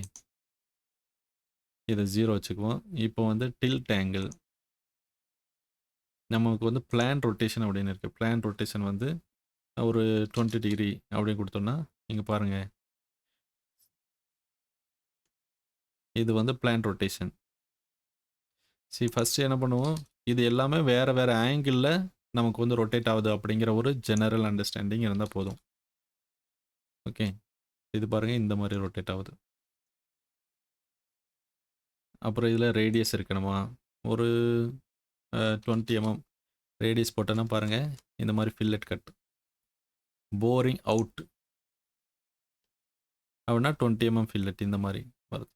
இதை 0 வச்சுக்குவோம். இப்போ வந்து டில்ட் ஆங்கிள், நமக்கு வந்து பிளான் ரொட்டேஷன் அப்படின்னு இருக்குது. பிளான் ரொட்டேஷன் வந்து ஒரு 20 டிகிரி அப்படின்னு கொடுத்தோம்னா இங்கே பாருங்கள், இது வந்து பிளான் ரொட்டேஷன். ஃபஸ்ட்டு என்ன பண்ணுவோம், இது எல்லாமே வேறு வேறு ஆங்கிளில் நமக்கு வந்து ரொட்டேட் ஆகுது அப்படிங்கிற ஒரு ஜெனரல் அண்டர்ஸ்டாண்டிங் இருந்தால் போதும். ஓகே, இது பாருங்கள் இந்த மாதிரி ரொட்டேட் ஆகுது. அப்புறம் இதில் ரேடியஸ் இருக்கணுமா, ஒரு 20 mm ரேடியஸ் போட்டோன்னா பாருங்கள் இந்த மாதிரி ஃபில்லட் கட். போரிங் அவுட் அப்படின்னா 20 mm ஃபில்லட் இந்த மாதிரி வருது.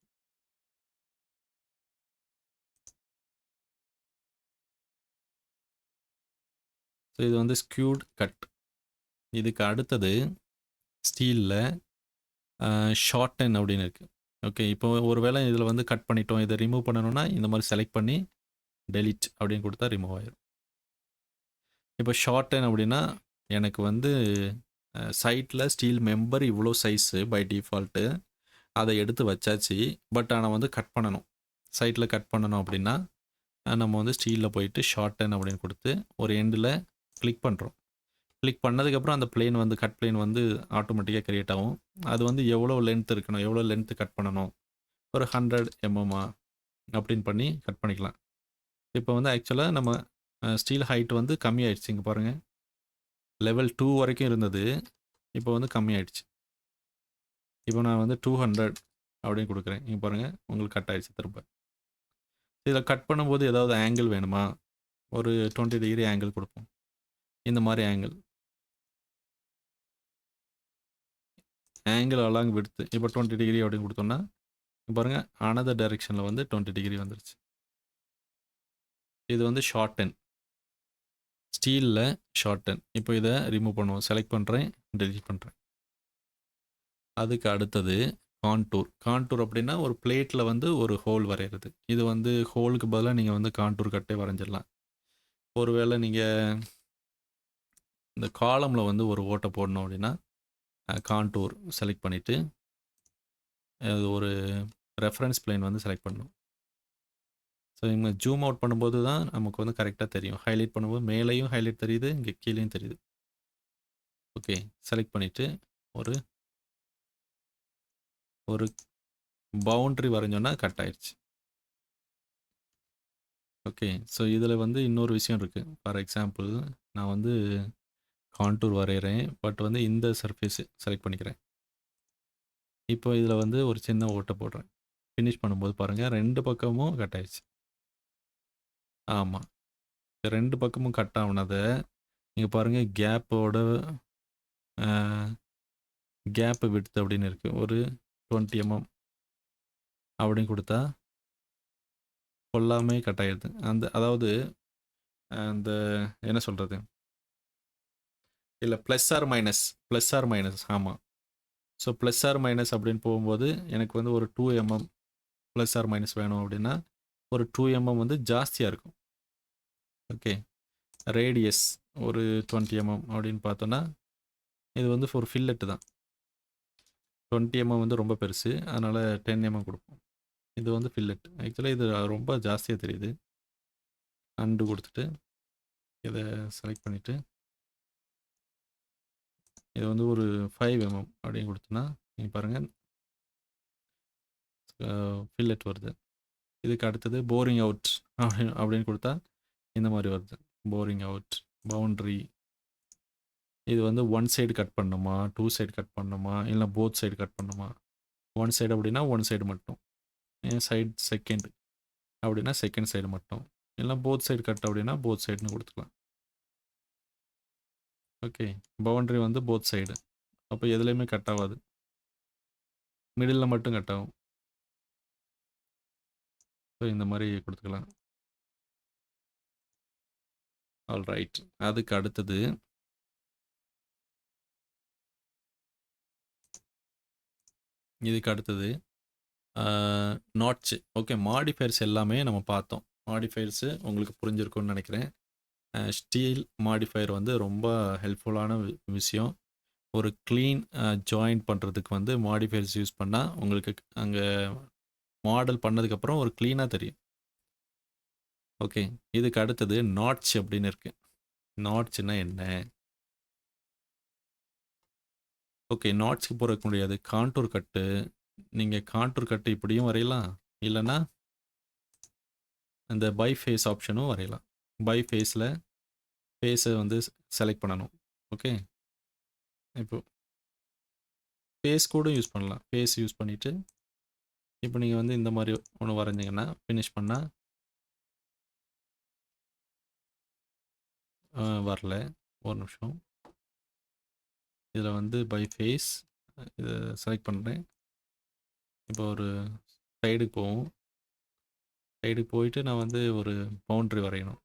ஸோ இது வந்து ஸ்கியூட் கட். இதுக்கு அடுத்தது ஸ்டீலில் ஷார்டன் அப்படின்னு இருக்குது. ஓகே, இப்போ ஒரு வேளை இதில் வந்து கட் பண்ணிட்டோம், இதை ரிமூவ் பண்ணணும்னா இந்த மாதிரி செலக்ட் பண்ணி டெலிட் அப்படின்னு கொடுத்தா ரிமூவ் ஆயிடும். இப்போ ஷார்டன் அப்படின்னா எனக்கு வந்து சைட்டில் ஸ்டீல் மெம்பர் இவ்வளோ சைஸு பை டிஃபால்ட்டு அதை எடுத்து வச்சாச்சு. பட் ஆனால் வந்து கட் பண்ணணும். சைட்டில் கட் பண்ணணும் அப்படின்னா நம்ம வந்து ஸ்டீலில் போயிட்டு ஷார்டன் அப்படின்னு கொடுத்து ஒரு எண்டில் கிளிக் பண்ணுறோம். கிளிக் பண்ணதுக்கப்புறம் அந்த பிளேன் வந்து கட் பிளேன் வந்து ஆட்டோமேட்டிக்காக கிரியேட் ஆகும். அது வந்து எவ்வளோ லென்த் இருக்கணும், எவ்வளோ லென்த்து கட் பண்ணணும், ஒரு 100 எம்எம்மா அப்படின்னு பண்ணி கட் பண்ணிக்கலாம். இப்போ வந்து ஆக்சுவலாக நம்ம ஸ்டீல் ஹைட் வந்து கம்மியாயிடுச்சு. இங்கே பாருங்கள், லெவல் 2 வரைக்கும் இருந்தது, இப்போ வந்து கம்மியாயிடுச்சு. இப்போ நான் வந்து 200 அப்படின்னு கொடுக்குறேன். இங்கே பாருங்கள், உங்களுக்கு கட் ஆயிடுச்சு திரும்ப. இதில் கட் பண்ணும்போது ஏதாவது ஆங்கிள் வேணுமா, ஒரு 20 டிகிரி ஆங்கிள் கொடுப்போம். இந்த மாதிரி ஆங்கிள் அலாங் விடுத்து இப்போ 20 டிகிரி அப்படின்னு கொடுத்தோம்னா பாருங்கள், அனதர் டைரெக்ஷனில் வந்து 20 டிகிரி வந்துருச்சு. இது வந்து ஷார்டன், ஸ்டீலில் ஷார்டன். இப்போ இதை ரிமூவ் பண்ணுவோம். செலக்ட் பண்ணுறேன், டெலிட் பண்ணுறேன். அதுக்கு அடுத்தது கான்டூர். கான்டூர் அப்படின்னா ஒரு பிளேட்டில் வந்து ஒரு ஹோல் வரைகிறது. இது வந்து ஹோலுக்கு பதிலாக நீங்கள் வந்து கான்டூர் கட்டே வரைஞ்சிடலாம். ஒருவேளை நீங்கள் இந்த காலமில் வந்து ஒரு ஓட்டை போடணும் அப்படின்னா கான்டூர் செலக்ட் பண்ணிவிட்டு அது ஒரு ரெஃபரன்ஸ் பிளேன் வந்து செலக்ட் பண்ணணும். ஸோ இங்கே ஜூம் அவுட் பண்ணும்போது தான் நமக்கு வந்து கரெக்டாக தெரியும். ஹைலைட் பண்ணும்போது மேலேயும் ஹைலைட் தெரியுது, இங்கே கீழேயும் தெரியுது. ஓகே, செலக்ட் பண்ணிவிட்டு ஒரு ஒரு பவுண்ட்ரி வரைஞ்சோன்னா கட் ஆயிடுச்சு. ஓகே, ஸோ இதில் வந்து இன்னொரு விஷயம் இருக்குது. ஃபார் எக்ஸாம்பிள் நான் வந்து கான்டூர் வரைகிறேன், பட் வந்து இந்த சர்ஃபேஸு செலக்ட் பண்ணிக்கிறேன். இப்போ இதில் வந்து ஒரு சின்ன ஓட்டை போடுறேன். ஃபினிஷ் பண்ணும்போது பாருங்கள், 2 பக்கமும் கட் ஆயிடுச்சு. ஆமாம், 2 பக்கமும் கட் ஆகுனதை நீங்கள் பாருங்கள், கேப்பு விட்த் அப்படின்னு இருக்குது. ஒரு 20 mm அப்படின்னு கொடுத்தா கொல்லாமே கட் ஆகிடுது. அதாவது அந்த என்ன சொல்கிறது, இல்லை ப்ளஸ் ஆர் மைனஸ். ஆமாம், ஸோ ப்ளஸ் ஆர் மைனஸ் அப்படின்னு போகும்போது எனக்கு வந்து ஒரு 2 mm ப்ளஸ் ஆர் மைனஸ் வேணும் அப்படின்னா ஒரு 2 mm வந்து ஜாஸ்தியாக இருக்கும். ஓகே, ரேடியஸ் ஒரு 20 mm அப்படின்னு பார்த்தோன்னா இது வந்து ஒரு ஃபில்லெட்டு தான். 20 mm வந்து ரொம்ப பெருசு, அதனால் 10 mm கொடுப்போம். இது வந்து ஃபில்லெட். ஆக்சுவலாக இது ரொம்ப ஜாஸ்தியாக தெரியுது. அண்டு கொடுத்துட்டு இதை செலக்ட் பண்ணிவிட்டு இது வந்து ஒரு 5 mm அப்படின்னு கொடுத்தோன்னா நீங்கள் பாருங்கள், ஃபில்லெட் வருது. இதுக்கு அடுத்தது போரிங் அவுட் அப்படின்னு கொடுத்தா இந்த மாதிரி வருது. Boring out, boundary. இது வந்து 1 சைடு கட் பண்ணணுமா, 2 சைடு கட் பண்ணணுமா, இல்லை போத் சைடு கட் பண்ணணுமா. 1 சைடு அப்படின்னா 1 சைடு மட்டும், சைடு செகண்ட் அப்படின்னா செகண்ட் சைடு மட்டும், இல்லை போத் சைடு கட் அப்படின்னா போத் சைடுன்னு கொடுத்துக்கலாம். ஓகே, பவுண்ட்ரி வந்து போத் சைடு, அப்போ எதுலேயுமே கட் ஆகாது, மிடில் மட்டும் கட் ஆகும். ஸோ இந்த மாதிரி கொடுத்துக்கலாம். ஆல் ரைட், அதுக்கு அடுத்தது நாட்ச்சு. ஓகே, மாடிஃபயர்ஸ் எல்லாமே நம்ம பார்த்தோம். மாடிஃபயர்ஸு உங்களுக்கு புரிஞ்சிருக்கும்னு நினைக்கிறேன். ஸ்டீல் மாடிஃபயர் வந்து ரொம்ப ஹெல்ப்ஃபுல்லான விஷயம். ஒரு க்ளீன் ஜாயின் பண்ணுறதுக்கு வந்து மாடிஃபயர்ஸ் யூஸ் பண்ணால் உங்களுக்கு அங்கே மாடல் பண்ணதுக்கப்புறம் ஒரு க்ளீனாக தெரியும். ஓகே, இதுக்கு அடுத்தது நாட்ச் அப்படின்னு இருக்குது. நாட்ச்னா என்ன? ஓகே, நாட்ச்க்கு போகிறதுக்கு முடியாது. கான்டூர் கட்டு, நீங்கள் கான்டூர் கட்டு இப்படியும் வரையலாம், இல்லைன்னா அந்த பை ஃபேஸ் ஆப்ஷனும் வரையலாம். பை ஃபேஸில் ஃபேஸை வந்து செலக்ட் பண்ணணும். ஓகே, இப்போ ஃபேஸ் கூட யூஸ் பண்ணலாம். ஃபேஸ் யூஸ் பண்ணிவிட்டு இப்போ நீங்கள் வந்து இந்த மாதிரி ஒன்று வரைஞ்சிங்கன்னா ஃபினிஷ் பண்ணால் வரல. ஒரு நிமிஷம், இதில் வந்து பை ஃபேஸ் இதை செலக்ட் பண்ணுறேன். இப்போ ஒரு சைடுக்கு போவோம். சைடுக்கு போயிட்டு நான் வந்து ஒரு பவுண்ட்ரி வரையணும்.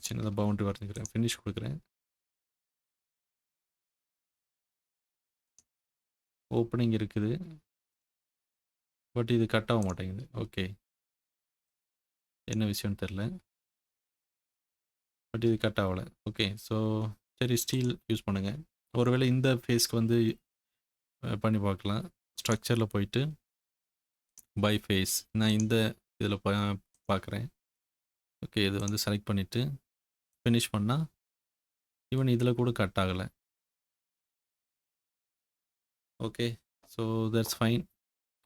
சின்னதாக பவுண்ட்ரி வரைஞ்சிக்கிறேன், ஃபினிஷ் கொடுக்குறேன். ஓப்பனிங் இருக்குது, பட் இது கட் ஆக மாட்டேங்குது. ஓகே, என்ன விஷயம்னு தெரில. பட் இது கட் ஆகலை. ஓகே, ஸோ சரி ஸ்டீல் யூஸ் பண்ணுங்கள். ஒருவேளை இந்த ஃபேஸ்க்கு வந்து பண்ணி பார்க்கலாம். ஸ்ட்ரக்சரில் போயிட்டு பை ஃபேஸ் நான் இந்த இதில் பார்க்குறேன். ஓகே, இது வந்து செலக்ட் பண்ணிவிட்டு ஃபினிஷ் பண்ணால் ஈவன் இதில் கூட கட் ஆகலை. Okay, so that's fine.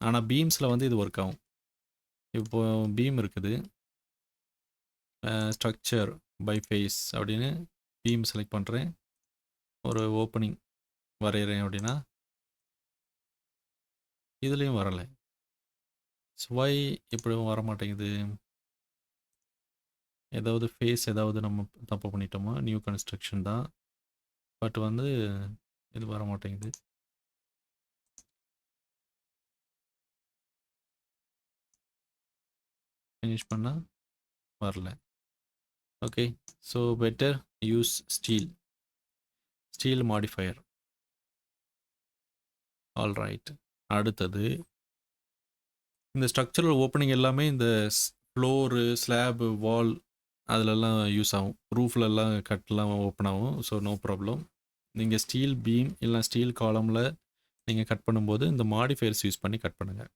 ஆனால் பீம்ஸில் வந்து இது ஒர்க் ஆகும். இப்போது பீம் இருக்குது, ஸ்ட்ரக்சர் பை ஃபேஸ் அப்படின்னு பீம் செலக்ட் பண்ணுறேன், ஒரு ஓப்பனிங் வரைகிறேன் அப்படின்னா இதுலேயும் வரலை. ஸோ வை இப்படி வர மாட்டேங்குது? ஏதாவது ஃபேஸ் ஏதாவது நம்ம தப்பு பண்ணிட்டோமா? நியூ கன்ஸ்ட்ரக்ஷன் தான், பட் வந்து இது வர மாட்டேங்குது. ஃபினிஷ் பண்ணால் வரல. Okay, so better use steel modifier. All right. அடுத்தது இந்த ஸ்ட்ரக்சரல் ஓப்பனிங் எல்லாமே இந்த ஃப்ளோரு, ஸ்லாபு, வால் அதிலெல்லாம் யூஸ் ஆகும். ரூஃப்லலாம் கட்லாம் ஓப்பன் ஆகும். So no problem. நீங்கள் ஸ்டீல் பீம் இல்லை ஸ்டீல் காலமில் நீங்கள் கட் பண்ணும்போது இந்த மாடிஃபையர்ஸ் யூஸ் பண்ணி கட் பண்ணுங்கள்.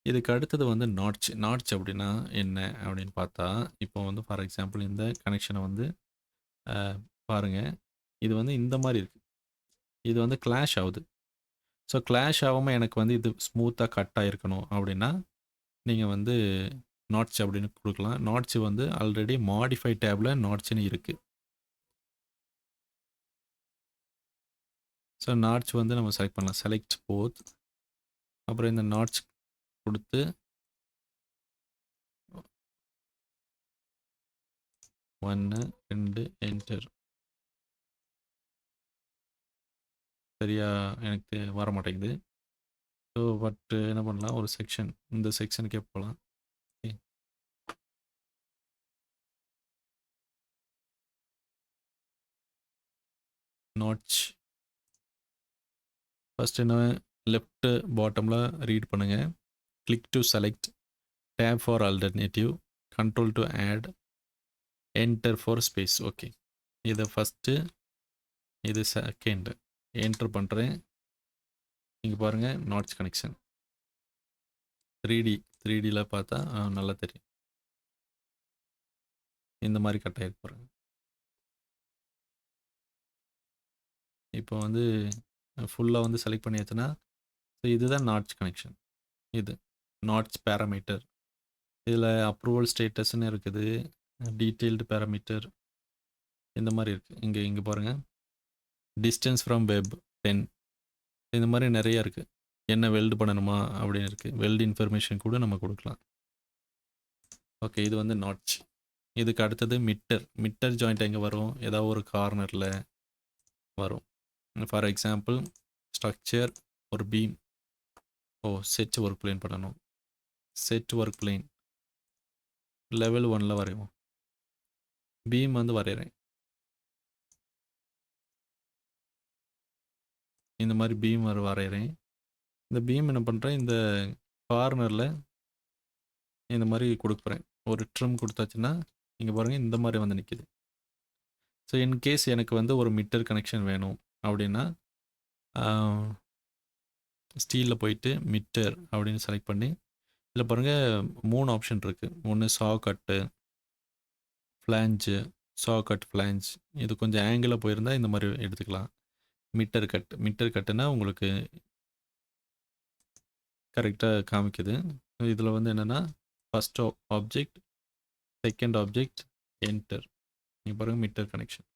இதுக்கு அடுத்தது வந்து நாட்ச் அப்படின்னா என்ன அப்படின்னு பார்த்தா, இப்போ வந்து ஃபார் எக்ஸாம்பிள் இந்த கனெக்ஷனை வந்து பாருங்கள், இது வந்து இந்த மாதிரி இருக்குது. இது வந்து கிளாஷ் ஆகுது. ஸோ கிளாஷ் ஆகாமல் எனக்கு வந்து இது ஸ்மூத்தாக கட் ஆகிருக்கணும் அப்படின்னா நீங்கள் வந்து நாட்ச் அப்படின்னு கொடுக்கலாம். நாட்ச் வந்து ஆல்ரெடி மாடிஃபை டேபில் நாட்ச்னு இருக்குது. ஸோ நாட்ச் வந்து நம்ம செலக்ட் பண்ணலாம். செலக்ட் போத், அப்புறம் இந்த நாட்ச் கொடுத்து 1 2 என்டர். சரியா எனக்கு வர மாட்டேங்குது. ஸோ பட் என்ன பண்ணலாம், ஒரு செக்ஷன் இந்த செக்ஷனுக்கே போகலாம். ஓகே, நாட்ச் ஃபஸ்ட் என்ன லெஃப்ட் பாட்டமில் ரீட் பண்ணுங்கள். Click to select, tab for alternative, control to add, enter for space. Okay, இதை ஃபஸ்ட்டு, இது செகண்ட் என்டர் பண்ணுறேன். இங்கே பாருங்கள் நாட்ச் கனெக்ஷன் 3Dயில் பார்த்தா நல்லா தெரியும். இந்த மாதிரி கட் ஆகிருக்கு பாருங்க. இப்போ வந்து ஃபுல்லாக வந்து செலக்ட் பண்ணியாச்சுன்னா, ஸோ இதுதான் நாட்ச் கனெக்ஷன். இது நாட்ச் பேராமீட்டர். இதில் அப்ரூவல் ஸ்டேட்டஸ்ன்னு இருக்குது, டீட்டெயில்டு பேராமீட்டர் இந்த மாதிரி இருக்குது. இங்கே பாருங்கள், டிஸ்டன்ஸ் ஃப்ரம் வெப் 10, இந்த மாதிரி நிறைய இருக்குது. என்ன வெல்டு பண்ணணுமா அப்படின்னு இருக்குது. வெல்டு இன்ஃபர்மேஷன் கூட நம்ம கொடுக்கலாம். ஓகே, இது வந்து நாட்ச். இதுக்கு அடுத்தது மிட்டர் ஜாயிண்ட் எங்கே வரும்? ஏதாவது ஒரு கார்னரில் வரும். ஃபார் எக்ஸாம்பிள் ஸ்ட்ரக்சர் ஒரு பீம், செட் ஒர்க் பிளேன் பண்ணணும். செட் ஒர்க் பிளேன் லெவல் 1ல் வரைவோம். பீம் வந்து வரைகிறேன். இந்த மாதிரி பீம் வரைகிறேன். இந்த பீம் என்ன பண்ணுறேன், இந்த கார்னரில் இந்த மாதிரி கொடுக்குறேன். ஒரு ட்ரிம் கொடுத்தாச்சுன்னா இங்கே பாருங்கள் இந்த மாதிரி வந்து நிற்கிது. ஸோ இன்கேஸ் எனக்கு வந்து ஒரு மிட்டர் கனெக்ஷன் வேணும் அப்படின்னா ஸ்டீலில் போயிட்டு மிட்டர் அப்படின்னு செலக்ட் பண்ணி, இதில் பாருங்கள் 3 ஆப்ஷன் இருக்குது. ஒன்று சா கட்டு, ஃப்ளாஞ்சு, சா கட் ஃப்ளாஞ்ச். இது கொஞ்சம் ஆங்கிளாக போயிருந்தால் இந்த மாதிரி எடுத்துக்கலாம். மிட்டர் கட்டுனா உங்களுக்கு கரெக்டாக காமிக்குது. இதில் வந்து என்னென்னா first object, second object, enter. இங்கே பாருங்கள் மிட்டர் கனெக்ஷன்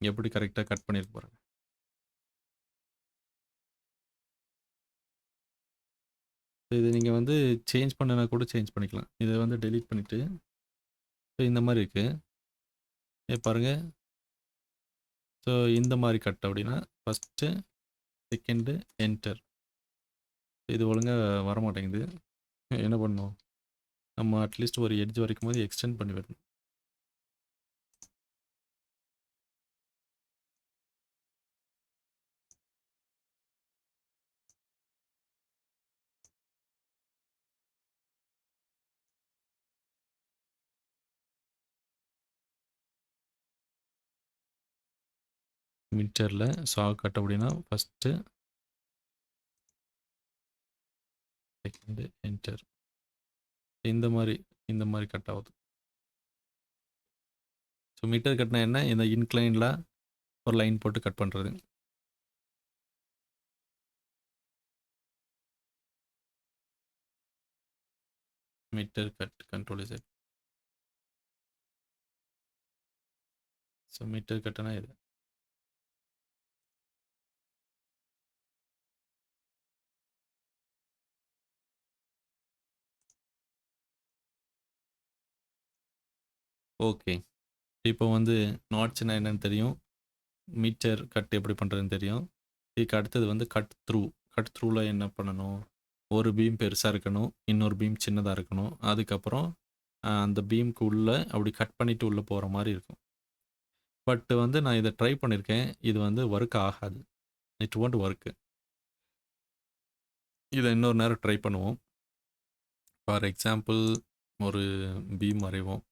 எப்படி கரெக்டாக கட் பண்ணியிருக்கு பாருங்கள். இது நீங்கள் வந்து சேஞ்ச் பண்ணனா கூட சேஞ்ச் பண்ணிக்கலாம். இதை வந்து டெலீட் பண்ணிவிட்டு இந்த மாதிரி இருக்குது பாருங்கள். ஸோ இந்த மாதிரி கட் அப்படின்னா ஃபஸ்ட்டு, செகண்டு, என்டர். இது ஒழுங்காக வர மாட்டேங்குது. என்ன பண்ணணும், நம்ம அட்லீஸ்ட் ஒரு எட்ஜ் வரைக்கும் போது எக்ஸ்டெண்ட் பண்ணி விடணும். மீட்டரில் சா கட் அப்படின்னா ஃபஸ்ட்டு செகண்டு என்டர் இந்த மாதிரி கட் ஆகுது. ஸோ மீட்டர் கட்னா என்ன, இந்த இன்க்ளைனில் ஒரு லைன் போட்டு கட் பண்ணுறது. Mitre cut control Z. So mitre கட்னா இது. ஓகே, இப்போ வந்து நாட்ச்னா என்னன்னு தெரியும், மீட்டர் கட் எப்படி பண்ணுறதுன்னு தெரியும். இதுக்கு அடுத்தது வந்து கட் த்ரூ. கட் த்ரூவில் என்ன பண்ணணும், ஒரு பீம் பெருசாக இருக்கணும், இன்னொரு பீம் சின்னதாக இருக்கணும். அதுக்கப்புறம் அந்த பீம்க்கு உள்ளே அப்படி கட் பண்ணிவிட்டு உள்ளே போகிற மாதிரி இருக்கும். பட் வந்து நான் இதை ட்ரை பண்ணியிருக்கேன், இது வந்து ஒர்க் ஆகாது. It won't work. இதை இன்னொரு நேரம் ட்ரை பண்ணுவோம். ஃபார் எக்ஸாம்பிள் ஒரு பீம் வரைவோம்.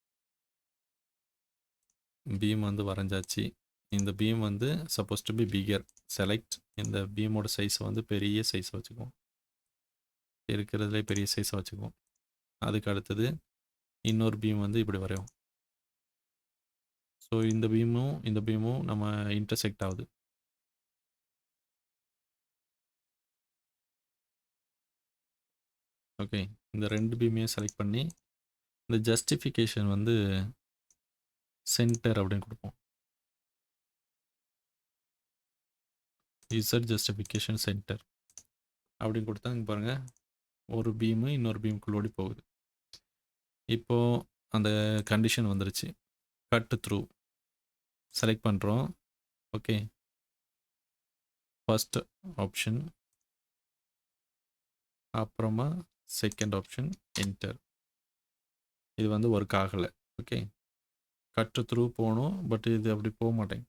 பீம் வந்து வரைஞ்சாச்சு. இந்த பீம் வந்து suppose to be figure. Select இந்த பீமோட சைஸை வந்து பெரிய சைஸை வச்சுக்குவோம். இருக்கிறதுலே பெரிய சைஸை வச்சுக்குவோம். அதுக்கு அடுத்தது இன்னொரு பீம் வந்து இப்படி வரைவோம். ஸோ இந்த பீமும் நம்ம இன்டர்செக்ட் ஆகுது. ஓகே, இந்த ரெண்டு பீமையும் செலக்ட் பண்ணி இந்த ஜஸ்டிஃபிகேஷன் வந்து சென்டர் அப்படின்னு கொடுப்போம். இசட் ஜஸ்டிஃபிகேஷன் சென்டர் அப்படின்னு கொடுத்தா இங்கே பாருங்கள், ஒரு பீமு இன்னொரு பீமுக்குள்ள ஓடி போகுது. இப்போது அந்த கண்டிஷன் வந்துருச்சு. கட் த்ரூ செலக்ட் பண்ணுறோம். ஓகே, ஃபர்ஸ்ட் ஆப்ஷன், அப்புறமா செகண்ட் ஆப்ஷன் என்டர். இது வந்து ஒர்க் ஆகலை. ஓகே, கட் த்ரூ போகணும், பட் இது அப்படி போக மாட்டேங்க.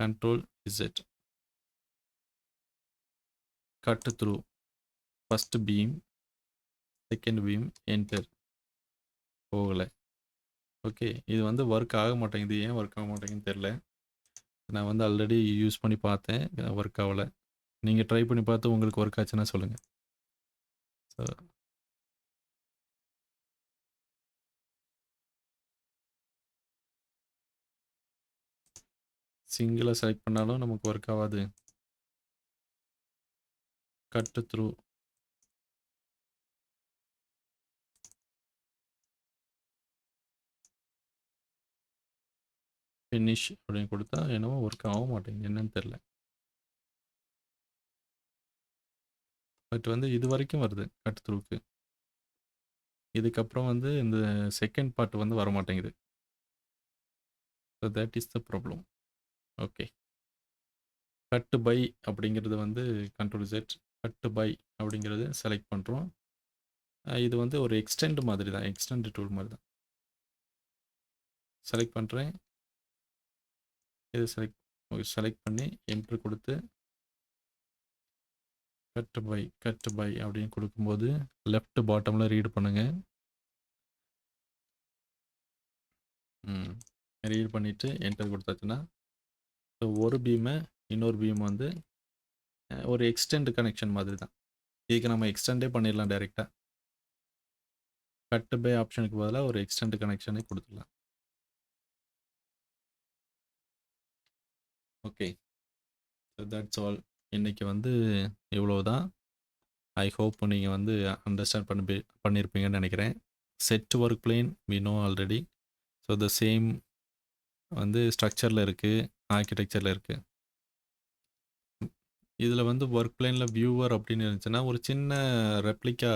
Control Z, cut through, first beam, second beam, enter. போகலை. ஓகே, இது வந்து ஒர்க் ஆக மாட்டேங்குது. ஏன் ஒர்க் ஆக மாட்டேங்குதுன்னு தெரில. நான் வந்து ஆல்ரெடி யூஸ் பண்ணி பார்த்தேன், ஒர்க் ஆகலை. நீங்கள் ட்ரை பண்ணி பார்த்து உங்களுக்கு ஒர்க் ஆச்சுன்னா சொல்லுங்கள். ஸோ சிங்கிளாக செலக்ட் பண்ணாலும் நமக்கு ஒர்க் ஆகாது. கட் த்ரூ, ஃபினிஷ் அப்படின்னு கொடுத்தா என்னவோ ஒர்க் ஆக மாட்டேங்குது, என்னன்னு தெரில. பட் வந்து இது வரைக்கும் வருது கட் த்ரூக்கு. இதுக்கப்புறம் வந்து இந்த செகண்ட் பார்ட் வந்து வர மாட்டேங்குது. So that is the problem. Okay, cut by அப்படிங்கிறது வந்து கண்ட்ரோல் செட். கட் பை அப்படிங்கிறது செலக்ட் பண்ணுறோம். இது வந்து ஒரு எக்ஸ்டெண்ட் மாதிரி தான், எக்ஸ்டெண்ட் டூல் மாதிரி தான். செலக்ட் பண்ணுறேன், இது செலக்ட் பண்ணி என்ட்ரு கொடுத்து கட் பை அப்படின்னு கொடுக்கும்போது லெஃப்ட் பாட்டமில் ரீட் பண்ணுங்கள். ரீட் பண்ணிவிட்டு என்டர் கொடுத்தாச்சுன்னா ஒரு பீமை இன்னொரு பீம் வந்து ஒரு எக்ஸ்டெண்ட் கனெக்ஷன் மாதிரி தான். இதுக்கு நம்ம எக்ஸ்டெண்டே பண்ணிடலாம் டைரெக்டாக. கட் பை ஆப்ஷனுக்கு பதிலாக ஒரு எக்ஸ்டெண்ட் கனெக்ஷனே கொடுத்துடலாம். Okay, so that's all. இன்றைக்கி வந்து இவ்வளோ தான். ஐ ஹோப் நீங்கள் வந்து அண்டர்ஸ்டாண்ட் பண்ணியிருப்பீங்கன்னு நினைக்கிறேன். Set work plane we know already. So the same வந்து ஸ்ட்ரக்சரில் இருக்குது, ஆர்கிடெக்சரில் இருக்குது. இதில் வந்து ஒர்க் பிளேனில் வியூவர் அப்படின்னு இருந்துச்சுன்னா ஒரு சின்ன ரெப்ளிகா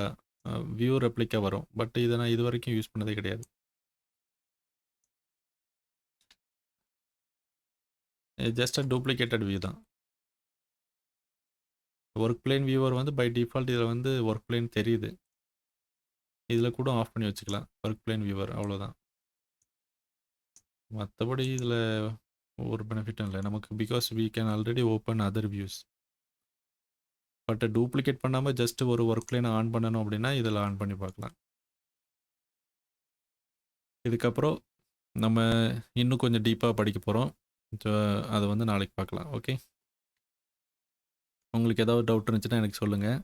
வியூ ரெப்ளிகா வரும். பட் இதை நான் இது வரைக்கும் யூஸ் பண்ணதே கிடையாது. ஜஸ்ட் அ டூப்ளிகேட்டட் வியூ தான். ஒர்க் பிளேன் வியூவர் வந்து பை டிஃபால்ட் இதில் வந்து ஒர்க் பிளேன் தெரியுது. இதில் கூட ஆஃப் பண்ணி வச்சுக்கலாம் ஒர்க் பிளேன் வியூவர், அவ்வளோதான். மற்றபடி இதில் ஒரு பெனிஃபிட்டும் இல்லை நமக்கு, because we can already open other views. But duplicate பண்ணாமல் ஜஸ்ட் ஒரு ஒர்க் பிளேனை ஆன் பண்ணணும் அப்படின்னா இதில் ஆன் பண்ணி பார்க்கலாம். இதுக்கப்புறம் நம்ம இன்னும் கொஞ்சம் டீப்பாக படிக்க போகிறோம். ஸோ அதை வந்து நாளைக்கு பார்க்கலாம். ஓகே. உங்களுக்கு ஏதாவது டவுட் இருந்துச்சுன்னா எனக்கு சொல்லுங்கள்.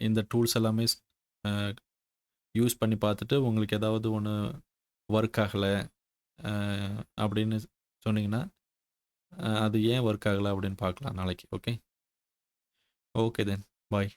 இந்த டூல்ஸ் எல்லாமே யூஸ் பண்ணி பார்த்துட்டு உங்களுக்கு ஏதாவது ஒன்று ஒர்க் ஆகலை அப்படின்னு சொன்னீங்கன்னா அது ஏன் ஒர்க் ஆகலை அப்படின்னு பார்க்கலாம் நாளைக்கு. ஓகே. ஓகே தென் பாய்.